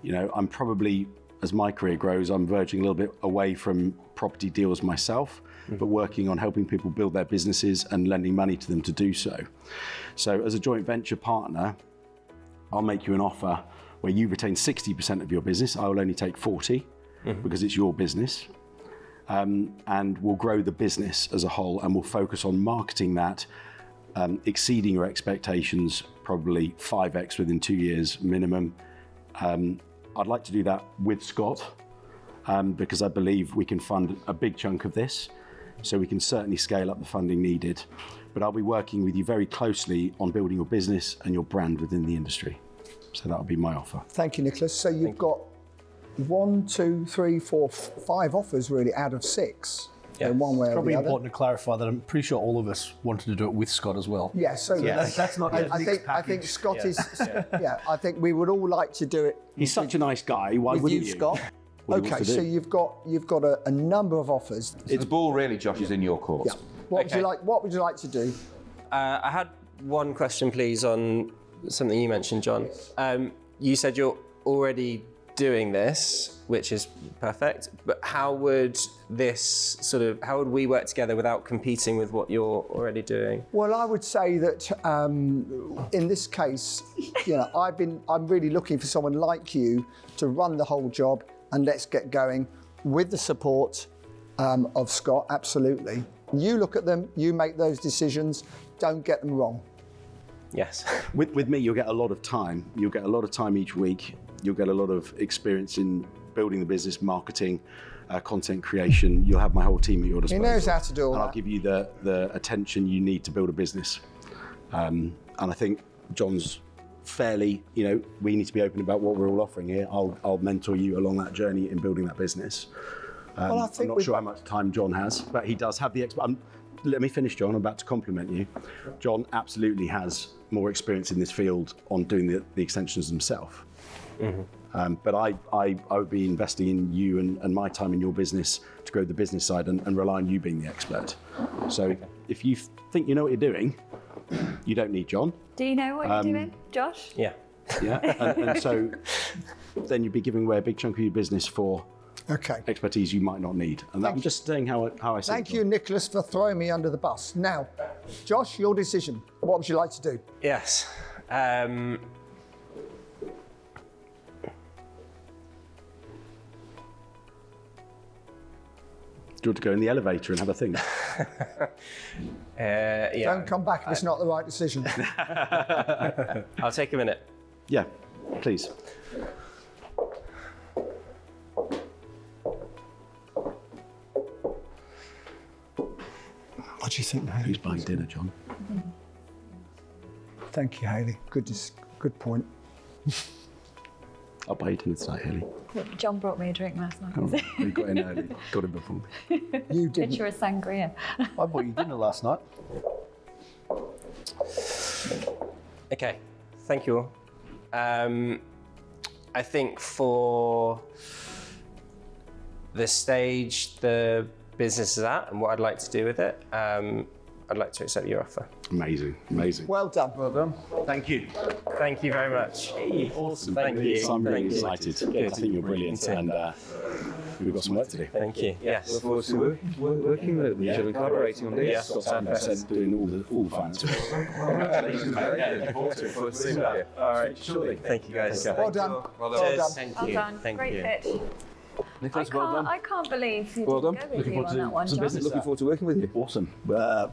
You know, I'm probably, as my career grows, I'm verging a little bit away from property deals myself, but working on helping people build their businesses and lending money to them to do so. So as a joint venture partner, I'll make you an offer where you retain 60% of your business. I will only take 40 because it's your business. And we'll grow the business as a whole, and we'll focus on marketing that, exceeding your expectations, probably 5x within 2 years minimum. I'd like to do that with Scott because I believe we can fund a big chunk of this, so we can certainly scale up the funding needed. But I'll be working with you very closely on building your business and your brand within the industry. So that'll be my offer. Thank you, Nicholas. So you've got 1, 2, 3, 4, 5 offers really out of 6. Yeah. In one way or Probably the other. important to clarify that I'm pretty sure all of us wanted to do it with Scott as well. Yeah, so That's not a mixed I think package. Scott is. Yeah, I think we would all like to do it. He's such a nice guy. Why with wouldn't you, you? Scott. What he wants Okay, to do. so you've got a number of offers. It's ball really, Josh, is in your court. Yeah. What would you like to do? I had one question, please, on something you mentioned, John. You said you're already doing this, which is perfect, but how would we work together without competing with what you're already doing? Well, I would say that in this case, you know, I'm really looking for someone like you to run the whole job, and let's get going with the support of Scott. Absolutely. You look at them, you make those decisions. Don't get them wrong. Yes. With me, you'll get a lot of time. You'll get a lot of time each week. You'll get a lot of experience in building the business, marketing, content creation. You'll have my whole team at your disposal. He knows how to do all and that. I'll give you the attention you need to build a business. And I think John's fairly, you know, we need to be open about what we're all offering here. I'll mentor you along that journey in building that business. Well, I think I'm not sure how much time John has, but he does have the let me finish, John. I'm about to compliment you. John absolutely has more experience in this field on doing the extensions himself. But I would be investing in you and my time in your business to grow the business side and rely on you being the expert. So if you think you know what you're doing, you don't need John. Do you know what you're doing, Josh? Yeah. Yeah, and so then you'd be giving away a big chunk of your business for expertise you might not need. And I'm just saying how I see it. Thank you, Nicholas, for throwing me under the bus. Now, Josh, your decision. What would you like to do? Yes. Do you want to go in the elevator and have a think? Yeah. Don't come back if it's not the right decision. I'll take a minute. Yeah, please. What do you think, Hayley? Who's buying dinner, John? Thank you, Hayley. Good point. I'll buy you dinner tonight, Haley. John brought me a drink last night. Oh, you got in early. Got in before me. You didn't. Picture of sangria. I bought you dinner last night. Okay, thank you all. I think for the stage the business is at and what I'd like to do with it, I'd like to accept your offer. Amazing, amazing. Well done. Well done. Thank you. Thank you very much. Awesome. Thank you. I'm really Thank you. excited. I think you're brilliant, and we've got some work to do. Thank you. Yes. Look forward to working with each other and collaborating on this. Yes. 100% doing all the finance. Congratulations, mate. Yeah, looking forward to it. All right. Shortly. Thank you guys. Well done. Well Well done. done. Thank Well you. done. Thank Great you. pitch. Nicholas, well done. I can't believe you Well didn't done. go with you on that one, John. Looking forward to working with you. Awesome. Well,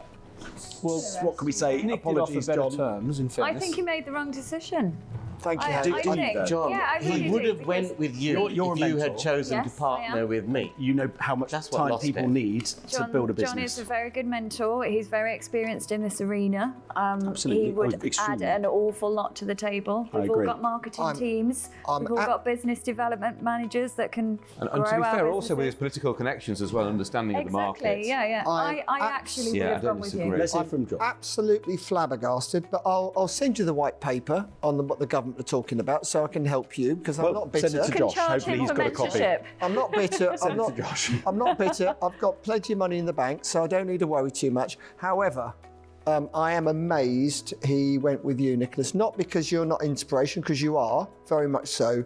what can we say? Apologies, John. terms, in I fairness. think you made the wrong decision. Thank you. I Hayden. think. John, Yeah, I really he do, would have because- went with you You're a if you had mentor. chosen Yes, to I partner am. with me. You know how much That's what time lost people it. need to build a business. John is a very good mentor. He's very experienced in this arena. Absolutely. He would Oh, extremely. add an awful lot to the table. I We've all agree. got marketing I'm- teams. I'm We've all ab- got business development managers that can And grow to be our fair, also with his businesses. political connections as well, understanding of the market. Exactly, yeah. I I'm actually would Yeah, have I don't gone with disagree. you. Let's hear I'm from John. absolutely flabbergasted, but I'll send you the white paper on what the government are talking about, so I can help you because I'm not bitter. send it to Can Josh. charge Hopefully him he's for got a copy. mentorship. I'm not bitter. Send I'm it not. to Josh. I'm not bitter. I've got plenty of money in the bank, so I don't need to worry too much. However, I am amazed he went with you, Nicholas. Not because you're not inspiration, because you are very much so,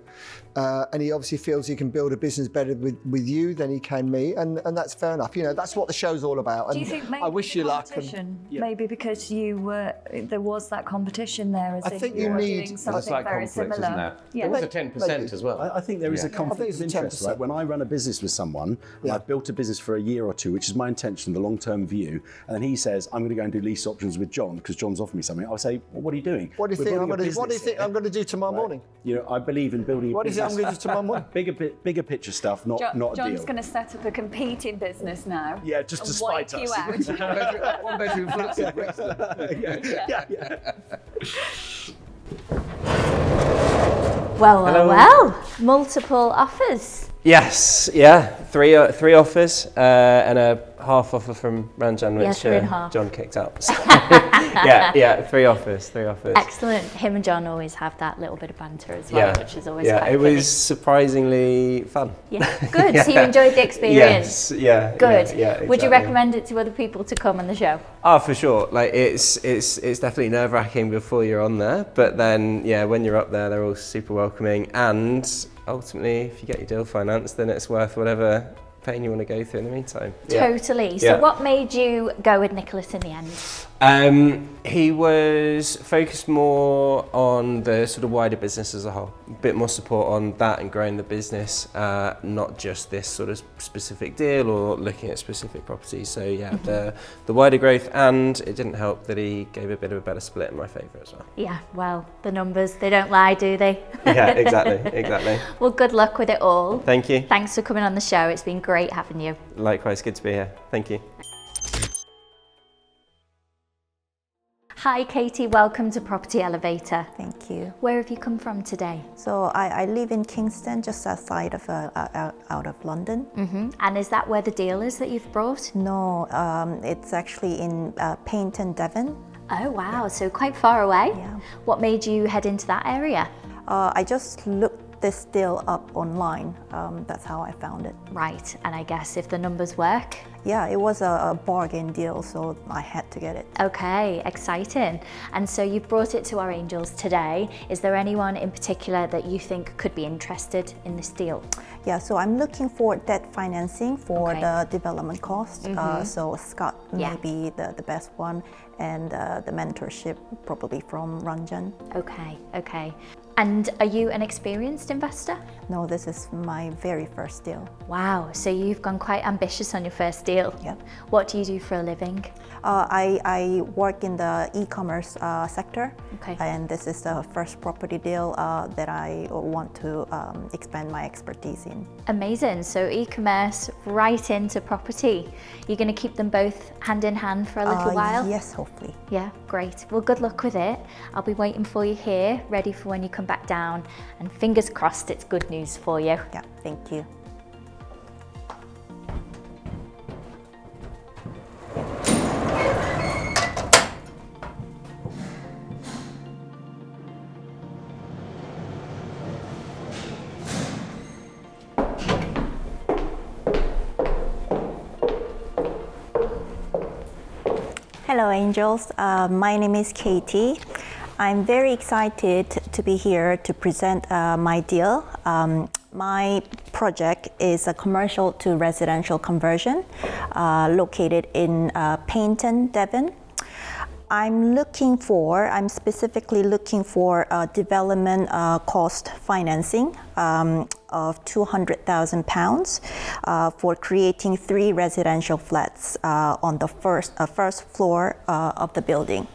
and he obviously feels he can build a business better with you than he can me, and that's fair enough. You know, that's what the show's all about. And Do you think maybe I wish you the luck. competition, maybe because there was that competition there, as I if think you you were need- doing That's something like very conflict, similar. isn't there? Yeah. There was a 10% as well. I think there is a I conflict think it's of a interest, 10%. right? When I run a business with someone, and I've built a business for a year or two, which is my intention, the long-term view, and then he says, I'm going to go and do lease options with John because John's offered me something, I'll say, well, what are you doing? What do you We're think I'm building a going to do? What do you business think here, I'm going to do tomorrow right? morning? You know, I believe in building a What do you think I'm business. going to do tomorrow morning? Bigger picture stuff, not a John's deal. going to set up a competing business now. Yeah, just to and spite wipe us. you out. One bedroom flats in Brixton. Well, multiple offers. Yes, yeah, three offers and a half offer from Ranjan, Yeah, which 3.5. John kicked out. So, yeah, three offers. Excellent. Him and John always have that little bit of banter as well, which is always quite it funny. was surprisingly fun. Yeah, good. So you enjoyed the experience. Yes, yeah. Good. Yeah, Would you exactly. recommend it to other people to come on the show? Oh, for sure. Like it's definitely nerve-wracking before you're on there, but then when you're up there, they're all super welcoming, and ultimately, if you get your deal financed, then it's worth whatever pain you want to go through in the meantime. Totally. So Yeah. what made you go with Nicholas in the end? He was focused more on the sort of wider business as a whole, a bit more support on that and growing the business, not just this sort of specific deal or looking at specific properties. So the wider growth, and it didn't help that he gave a bit of a better split in my favour as well. Yeah, well, the numbers, they don't lie, do they? Yeah, exactly. Well, good luck with it all. Thank you. Thanks for coming on the show. It's been great having you. Likewise, good to be here. Thank you. Hi, Katie. Welcome to Property Elevator. Thank you. Where have you come from today? So I live in Kingston, just outside of out of London. And is that where the deal is that you've brought? No, it's actually in Paynton, Devon. Oh, wow. So quite far away. Yeah. What made you head into that area? I just looked this deal up online. That's how I found it. Right. And I guess if the numbers work. Yeah, it was a bargain deal, so I had to get it. Okay, exciting. And so you've brought it to our Angels today. Is there anyone in particular that you think could be interested in this deal? Yeah, so I'm looking for debt financing for Okay. the development cost. So Scott Yeah. may be the best one, and the mentorship probably from Ranjan. Okay. And are you an experienced investor? No, this is my very first deal. Wow, so you've gone quite ambitious on your first deal. Yeah. What do you do for a living? I work in the e-commerce sector, Okay. and this is the first property deal that I want to expand my expertise in. Amazing, so e-commerce right into property. You're going to keep them both hand in hand for a little while? Yes, hopefully. Yeah, great. Well, good luck with it. I'll be waiting for you here, ready for when you come back down, and fingers crossed it's good news for you. Yeah, thank you. Hello, Angels. My name is Katie. I'm very excited to be here to present my deal. My project is a commercial to residential conversion located in Paignton, Devon. I'm specifically looking for development cost financing of £200,000 for creating 3 residential flats on the first floor of the building.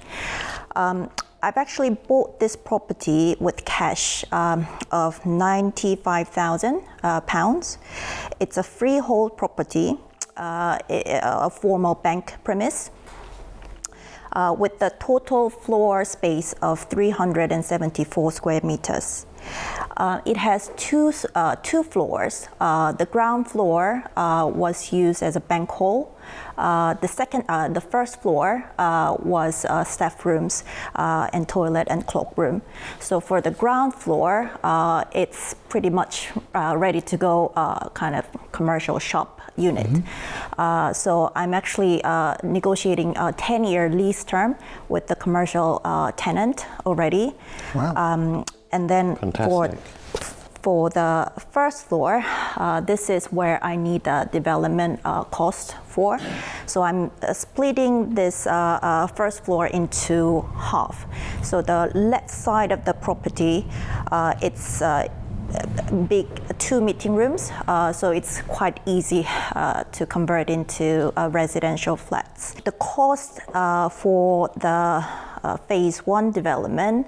I've actually bought this property with cash of £95,000. It's a freehold property, a formal bank premise, with the total floor space of 374 square meters. It has two floors. The ground floor was used as a bank hall. The first floor was staff rooms and toilet and cloakroom. So for the ground floor, it's pretty much ready to go kind of commercial shop unit. So I'm actually negotiating a 10-year lease term with the commercial tenant already. Wow. And then for the first floor, this is where I need the development cost for. So I'm splitting this first floor into half. So the left side of the property, it's big 2 meeting rooms, so it's quite easy to convert into residential flats. The cost for the phase 1 development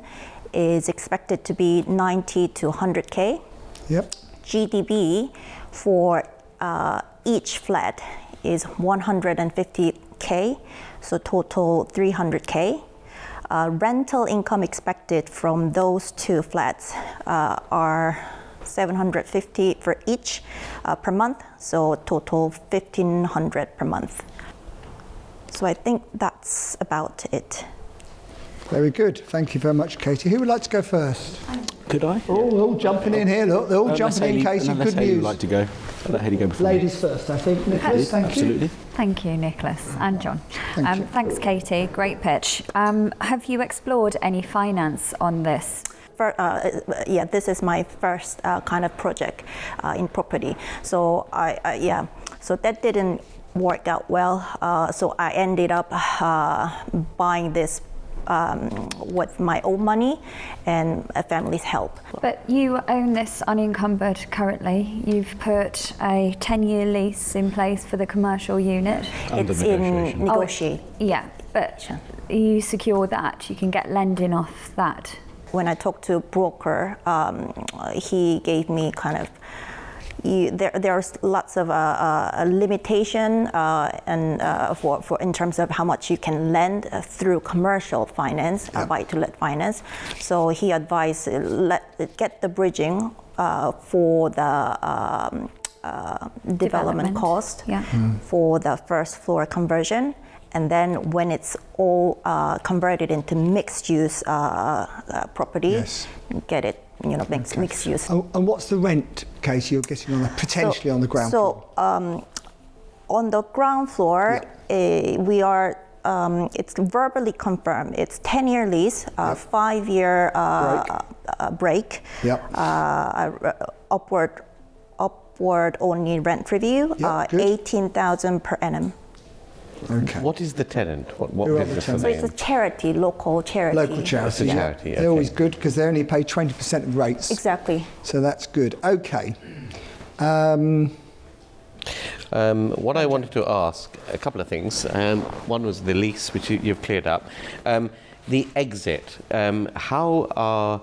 is expected to be 90 to 100K. Yep. GDP for each flat is 150K, so total 300K. Rental income expected from those 2 flats are 750 for each per month, so total 1,500 per month. So I think that's about it. Very good. Thank you very much, Katie. Who would like to go first? Could I? Oh, they're all jumping in here, look. They're all jumping in, Katie. Good Haley news. would like to go. Let Haley go before Ladies first, I think. Nicholas, thank Absolutely. you. Thank you, Nicholas and John. Thank you. Thanks, Katie. Great pitch. Have you explored any finance on this? Yeah, this is my first kind of project in property. So so that didn't work out well. So I ended up buying this with my own money and a family's help. But you own this unencumbered currently. You've put a 10-year lease in place for the commercial unit. It's in negotiate. Yeah, but you secure that. You can get lending off that. When I talked to a broker, he gave me kind of there's lots of limitation and for in terms of how much you can lend through commercial finance, buy-to-let finance. So he advised get the bridging for the development cost for the first floor conversion. And then when it's all converted into mixed-use property, get it, mixed use. And what's the rent, Katie, you're getting on potentially on the ground floor? So on the ground floor, we are. It's verbally confirmed. It's 10-year lease, 5-year break. Upward only rent review. 18,000 per annum. Okay. What is the tenant? What business are So they it's a in? charity, local charity. Local charity. It's a charity, They're always good because they only pay 20% of rates. Exactly. So that's good. Okay. What I wanted to ask, a couple of things. One was the lease, which you've cleared up. The exit, how are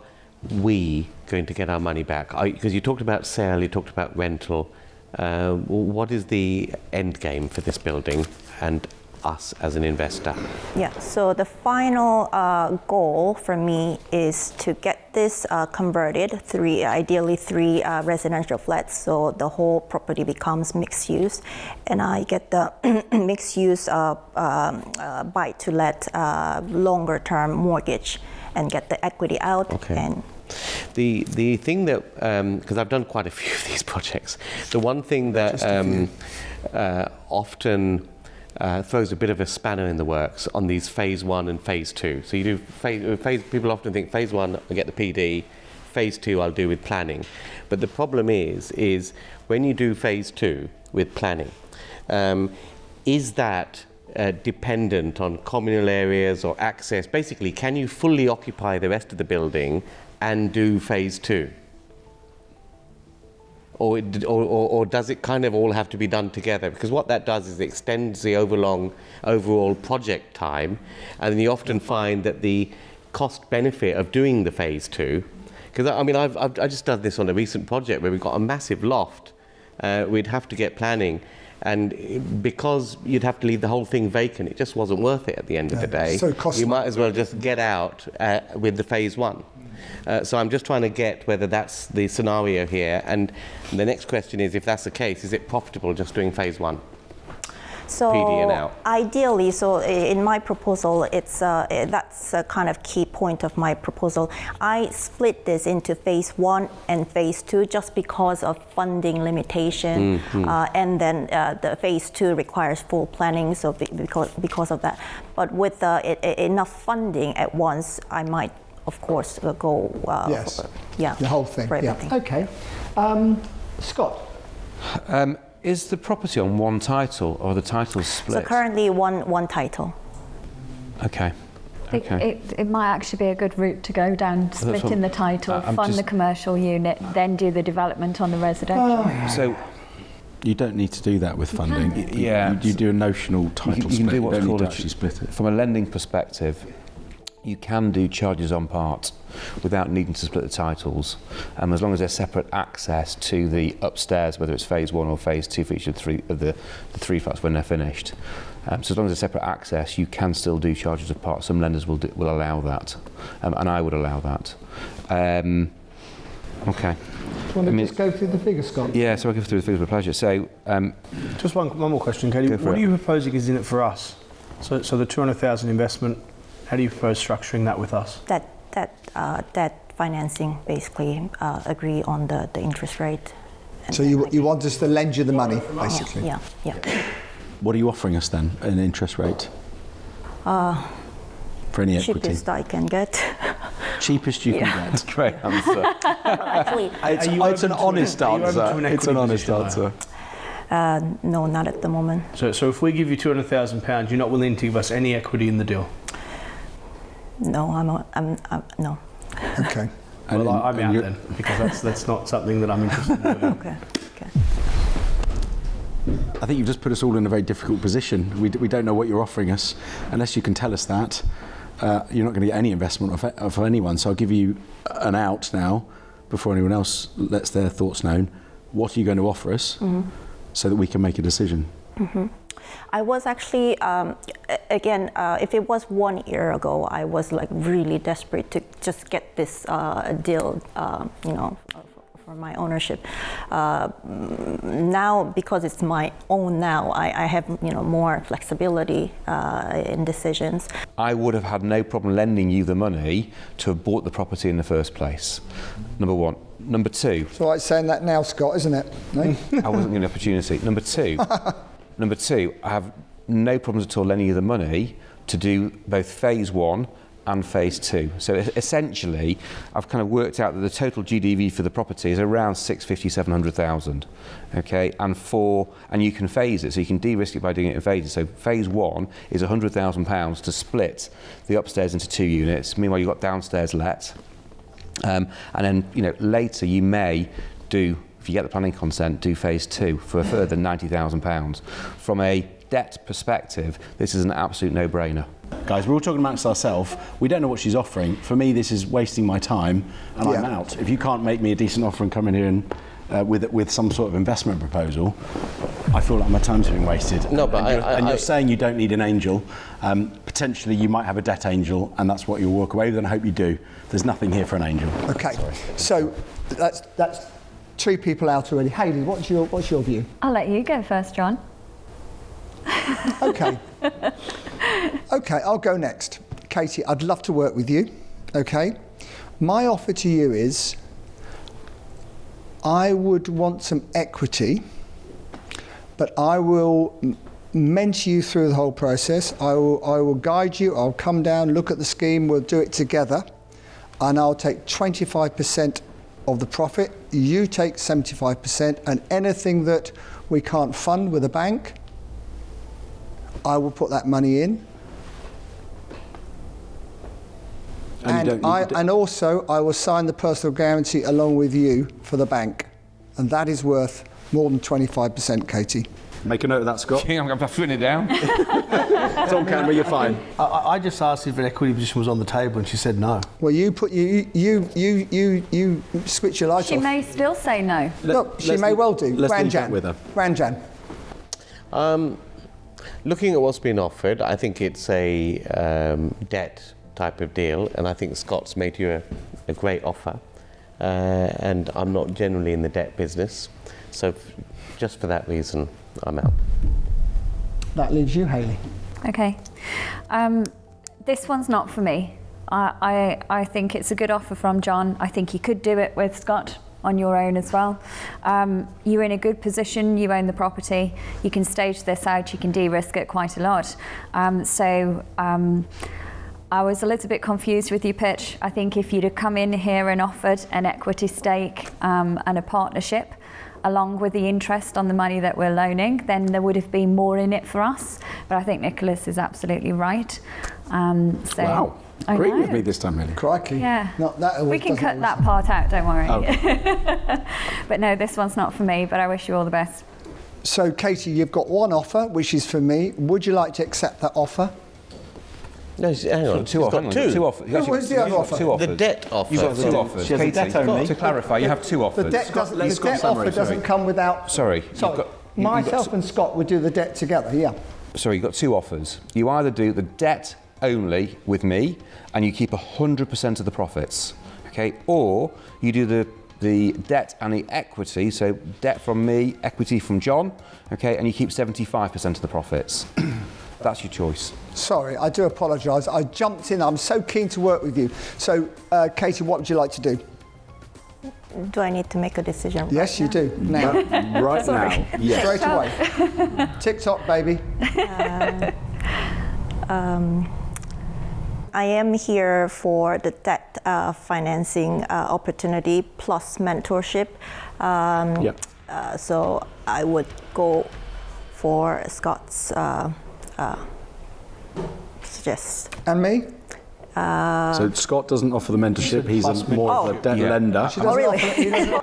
we going to get our money back? Because you talked about sale, you talked about rental. What is the end game for this building and us as an investor? Yeah, so the final goal for me is to get this converted, ideally three residential flats, so the whole property becomes mixed use, and I get the mixed use buy-to-let longer term mortgage and get the equity out. Okay. And the thing that, because I've done quite a few of these projects, the one thing that often throws a bit of a spanner in the works on these phase 1 and phase 2. So you do phase people often think phase 1, I get the PD, phase 2 I'll do with planning. But the problem is when you do phase 2 with planning, is that dependent on communal areas or access? Basically, can you fully occupy the rest of the building and do phase 2? Or does it kind of all have to be done together? Because what that does is it extends the overall project time, and then you often find that the cost benefit of doing the phase 2, because I mean I just done this on a recent project where we've got a massive loft, we'd have to get planning, and because you'd have to leave the whole thing vacant, it just wasn't worth it at the end of the day. So costly. You might as well just get out with the phase 1. So I'm just trying to get whether that's the scenario here. And the next question is, if that's the case, is it profitable just doing phase 1? So PD and out. Ideally, so in my proposal, it's that's a kind of key point of my proposal. I split this into phase 1 and phase 2 just because of funding limitation, and then the phase 2 requires full planning. So because of that, but with enough funding at once, I might, of course, go. Yes. Yeah. The whole thing. For Yeah. everything. Okay. Scott. Is the property on one title or the titles split? So currently one title. Okay. Okay. It might actually be a good route to go down, splitting the title, fund the commercial unit, then do the development on the residential. So you don't need to do that with funding. Yeah. You do a notional title you can split. do what's you don't called need to actually split it. From a lending perspective, you can do charges on part without needing to split the titles, as long as there's separate access to the upstairs, whether it's phase 1 or phase 2 for each of the three flats when they're finished. So as long as there's separate access, you can still do charges of part. Some lenders will allow that, and I would allow that. Okay. Do you want to just go through the figures, Scott? Yeah, so I'll go through the figures with pleasure. So, just one more question, Katie. What are you proposing is in it for us? So the 200,000 investment, how do you propose structuring that with us? That financing, basically agree on the interest rate. So you want us to lend you the money, basically? Yeah. What are you offering us then, an interest rate? For any equity? Cheapest I can get. Cheapest you can get. great answer. Actually, It's an honest answer. It's an honest answer. no, not at the moment. So if we give you £200,000, you're not willing to give us any equity in the deal? No, I'm no. Okay. Well, I'm out then, because that's not something that I'm interested in doing. Okay. I think you've just put us all in a very difficult position. We don't know what you're offering us. Unless you can tell us that, you're not going to get any investment of anyone. So I'll give you an out now, before anyone else lets their thoughts known. What are you going to offer us, so that we can make a decision? I was actually, again, if it was 1 year ago, I was like really desperate to just get this deal, for my ownership. Now, because it's my own now, I have more flexibility in decisions. I would have had no problem lending you the money to have bought the property in the first place. Number one. Number two. It's all right saying that now, Scott, isn't it? No? I wasn't given an opportunity. Number two, I have no problems at all lending you the money to do both phase 1 and phase 2. So essentially, I've kind of worked out that the total GDV for the property is around 650,000, 700,000. Okay, and you can phase it, so you can de-risk it by doing it in phases. So phase 1 is £100,000 to split the upstairs into 2 units. Meanwhile, you've got downstairs let, and then later you may do, if you get the planning consent, do phase 2 for a further £90,000. From a debt perspective, this is an absolute no-brainer. Guys, we're all talking amongst ourselves. We don't know what she's offering. For me, this is wasting my time, and I'm out. If you can't make me a decent offer and come in here and with some sort of investment proposal, I feel like my time's been wasted. No, but you're saying you don't need an angel. Potentially, you might have a debt angel, and that's what you'll walk away with. And I hope you do. There's nothing here for an angel. Okay. So that's 2 people out already. Hayley, what's your view? I'll let you go first, John. Okay. Okay, I'll go next. Katie, I'd love to work with you. Okay. My offer to you is I would want some equity, but I will mentor you through the whole process. I will guide you. I'll come down, look at the scheme. We'll do it together, and I'll take 25% of the profit. You take 75%, and anything that we can't fund with a bank, I will put that money in. And also, I will sign the personal guarantee along with you for the bank, and that is worth more than 25%, Katie. Make a note of that, Scott. I'm putting it down. It's on camera, you're fine. I just asked if an equity position was on the table, and she said no. Well, you switch your light She off. may still say no. Look, she may well do. Let's leave Ranjan. that with her. Ranjan. Looking at what's been offered, I think it's a debt type of deal, and I think Scott's made you a great offer. And I'm not generally in the debt business, so just for that reason, I'm out. That leaves you, Hayley. Okay. This one's not for me. I think it's a good offer from John. I think you could do it with Scott on your own as well. You're in a good position, you own the property, you can stage this out, you can de-risk it quite a lot. I was a little bit confused with your pitch. I think if you'd have come in here and offered an equity stake and a partnership, along with the interest on the money that we're loaning, then there would have been more in it for us. But I think Nicholas is absolutely right. Wow. Agree with me this time, really. Crikey. Yeah. Not that We can cut that part out, don't worry. But no, this one's not for me, but I wish you all the best. So, Katie, you've got one offer, which is for me. Would you like to accept that offer? No, hang on. Two offers. Two offers. No, where's the other offer? Two offers. The debt offer. You've got two offers. She has a debt only. To clarify, you have two offers. The debt, offer doesn't come without... Sorry. Myself and Scott would do the debt together, yeah. Sorry, you've got two offers. You either do the debt only with me, and you keep 100% of the profits, okay? Or you do the debt and the equity, so debt from me, equity from John, okay, and you keep 75% of the profits. That's your choice. Sorry, I do apologise. I jumped in. I'm so keen to work with you. So, Katie, what would you like to do? Do I need to make a decision? Yes, you do. Now. Right now. Yes. Straight away. TikTok, baby. I am here for the debt financing opportunity plus mentorship. So I would go for Scott's suggest. And me? So Scott doesn't offer the mentorship, he's more of a debt lender.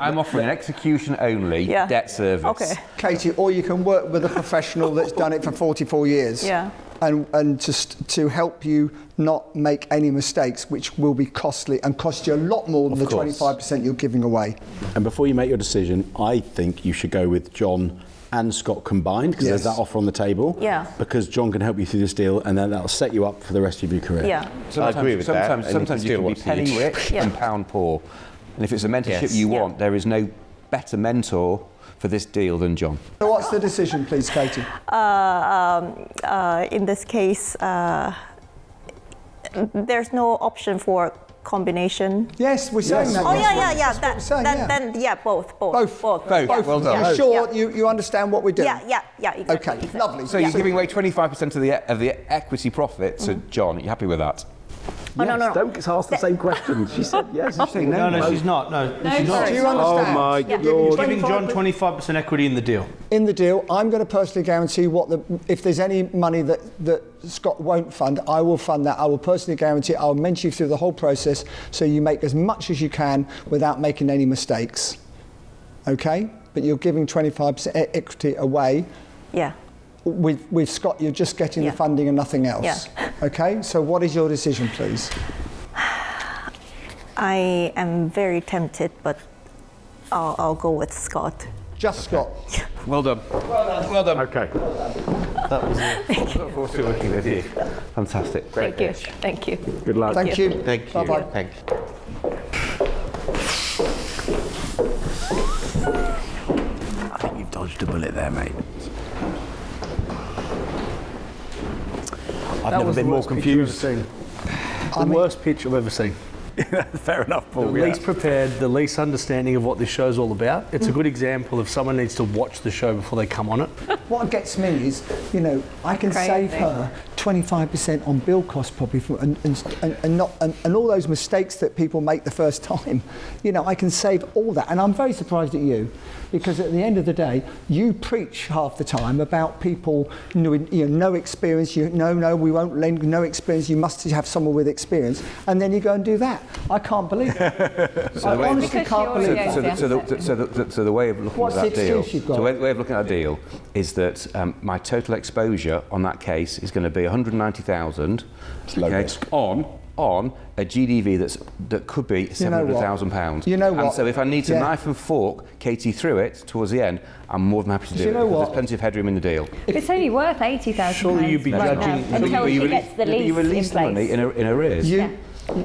I'm offering an execution only debt service. Okay. Katie, or you can work with a professional that's done it for 44 years. Yeah. And just to help you not make any mistakes, which will be costly and cost you a lot more than the 25% you're giving away. And before you make your decision, I think you should go with John and Scott combined, because there's that offer on the table. Yeah. Because John can help you through this deal, and then that'll set you up for the rest of your career. Yeah. I agree with that. Sometimes you can be penny rich and pound poor. And if it's a mentorship you want, there is no better mentor for this deal than John. So what's the decision, please, Katie? In this case, there's no option for combination. Yes, we're saying that. Oh, yes. Then both. Both. Well done. You're sure you understand what we're doing? Yeah, exactly. Okay, lovely. So you're giving away 25% of the equity profit to John. Are you happy with that? Oh, no. Don't ask the same question. She said yes. No, she's not. No, she's not. Do you understand? Oh my Lord. Giving John 25% equity in the deal. In the deal, I'm going to personally guarantee if there's any money that Scott won't fund, I will fund that. I will personally guarantee, I'll mentor you through the whole process so you make as much as you can without making any mistakes. Okay? But you're giving 25% equity away. Yeah. With Scott, you're just getting the funding and nothing else. Yeah. Okay? So what is your decision, please? I am very tempted, but I'll go with Scott. Just Scott. Well done. Well done. Okay. That was it. Look forward to working with you. Fantastic. Great. Thank you. Good luck. Thank you. Thank you. Bye-bye. Thank you. I think you've dodged a bullet there, mate. I've never been more confused. The worst pitch I've ever seen. Fair enough, Paul. The least prepared, the least understanding of what this show's all about. It's a good example of someone needs to watch the show before they come on it. What gets me is, you know, I can save her 25% on build cost probably and all those mistakes that people make the first time. You know, I can save all that, and I'm very surprised at you, because at the end of the day, you preach half the time about people, no experience. No, we won't lend no experience. You must have someone with experience, and then you go and do that. I can't believe it. I honestly can't believe it. So the way of looking at that deal, the way of looking at that deal is that my total exposure on that case is going to be 190,000 on a GDV that could be £700,000. You know what? And so if I need to knife and fork Katie through it towards the end, I'm more than happy to do it, because there's plenty of headroom in the deal. It's only worth £80,000. Surely you'd be judging until she gets the lease you release in the money place. in arrears.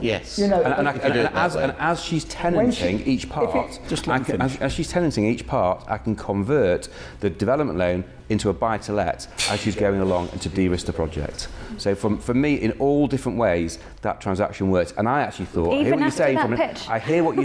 Yes. You know, And as she's tenanting each part, as she's tenanting each part, I can convert the development loan into a buy-to-let as she's going along and to de-risk the project. So for me, in all different ways, that transaction works. And I actually thought, I hear what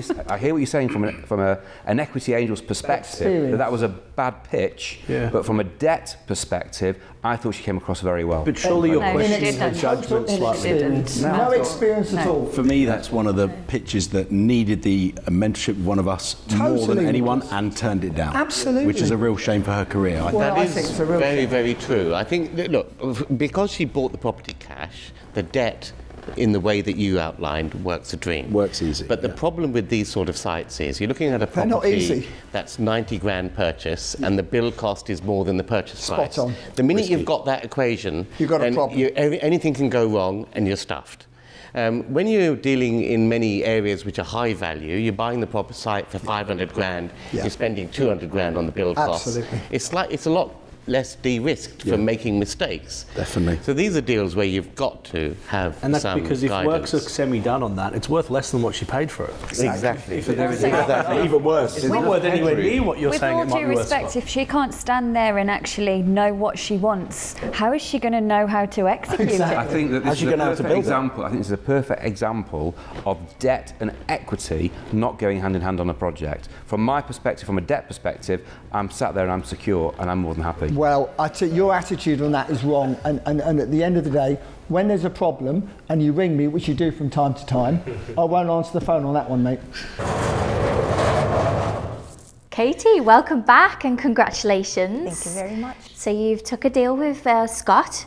you're saying from an equity angel's perspective, that was a bad pitch. Yeah. But from a debt perspective, I thought she came across very well. But surely your questions the judgment slightly. No experience at all. For me, that's one of the pitches that needed the mentorship of one of us more than anyone, and turned it down. Absolutely. Which is a real shame for her career. That is very, very true. I think, that, look, because she bought the property cash, the debt, in the way that you outlined, works a dream. Works easy. But the problem with these sort of sites is you're looking at a property that's 90 grand purchase, and the build cost is more than the purchase price. Spot on. The minute you've got that equation, you've got a problem. Anything can go wrong, and you're stuffed. When you're dealing in many areas which are high value, you're buying the proper site for 500 grand, you're spending 200 grand on the build costs. It's a lot less de-risked from making mistakes. Definitely. So these are deals where you've got to have and that's some because if guidance. work's semi-done on that, it's worth less than what she paid for it. Exactly. Even worse. It's not worth anywhere near what you're saying it might be worth. With all due respect, if she can't stand there and actually know what she wants, how is she going to know how to execute it? I think that this is a perfect example. I think this is a perfect example of debt and equity not going hand in hand on a project. From my perspective, from a debt perspective, I'm sat there and I'm secure and I'm more than happy. Well, your attitude on that is wrong, and at the end of the day, when there's a problem and you ring me, which you do from time to time, I won't answer the phone on that one, mate. Katie, welcome back and congratulations. Thank you very much. So you've took a deal with Scott,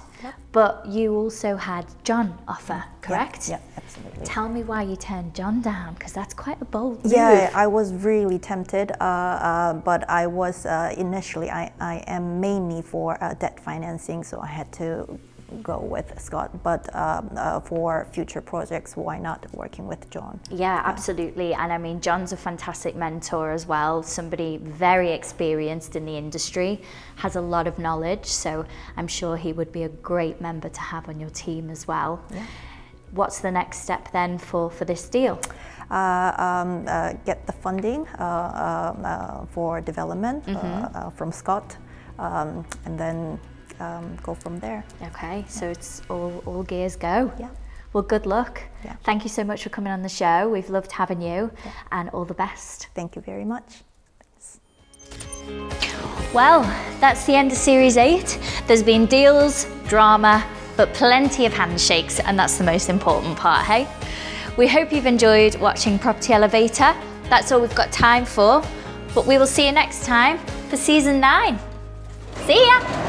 but you also had John offer, correct? Yeah, absolutely. Tell me why you turned John down, because that's quite a bold move. Yeah, I was really tempted, but I was initially, I am mainly for debt financing, so I had to go with Scott. But for future projects, why not working with John? Yeah, absolutely. And I mean, John's a fantastic mentor as well, somebody very experienced in the industry, has a lot of knowledge, so I'm sure he would be a great member to have on your team as well. Yeah. What's the next step then for this deal? Get the funding for development from Scott, and then go from there. Okay, so it's all gears go. Yeah. Well, good luck. Yeah. Thank you so much for coming on the show. We've loved having you, and all the best. Thank you very much. Well, that's the end of Series 8. There's been deals, drama, but plenty of handshakes, and that's the most important part, hey? We hope you've enjoyed watching Property Elevator. That's all we've got time for, but we will see you next time for Season 9. See ya!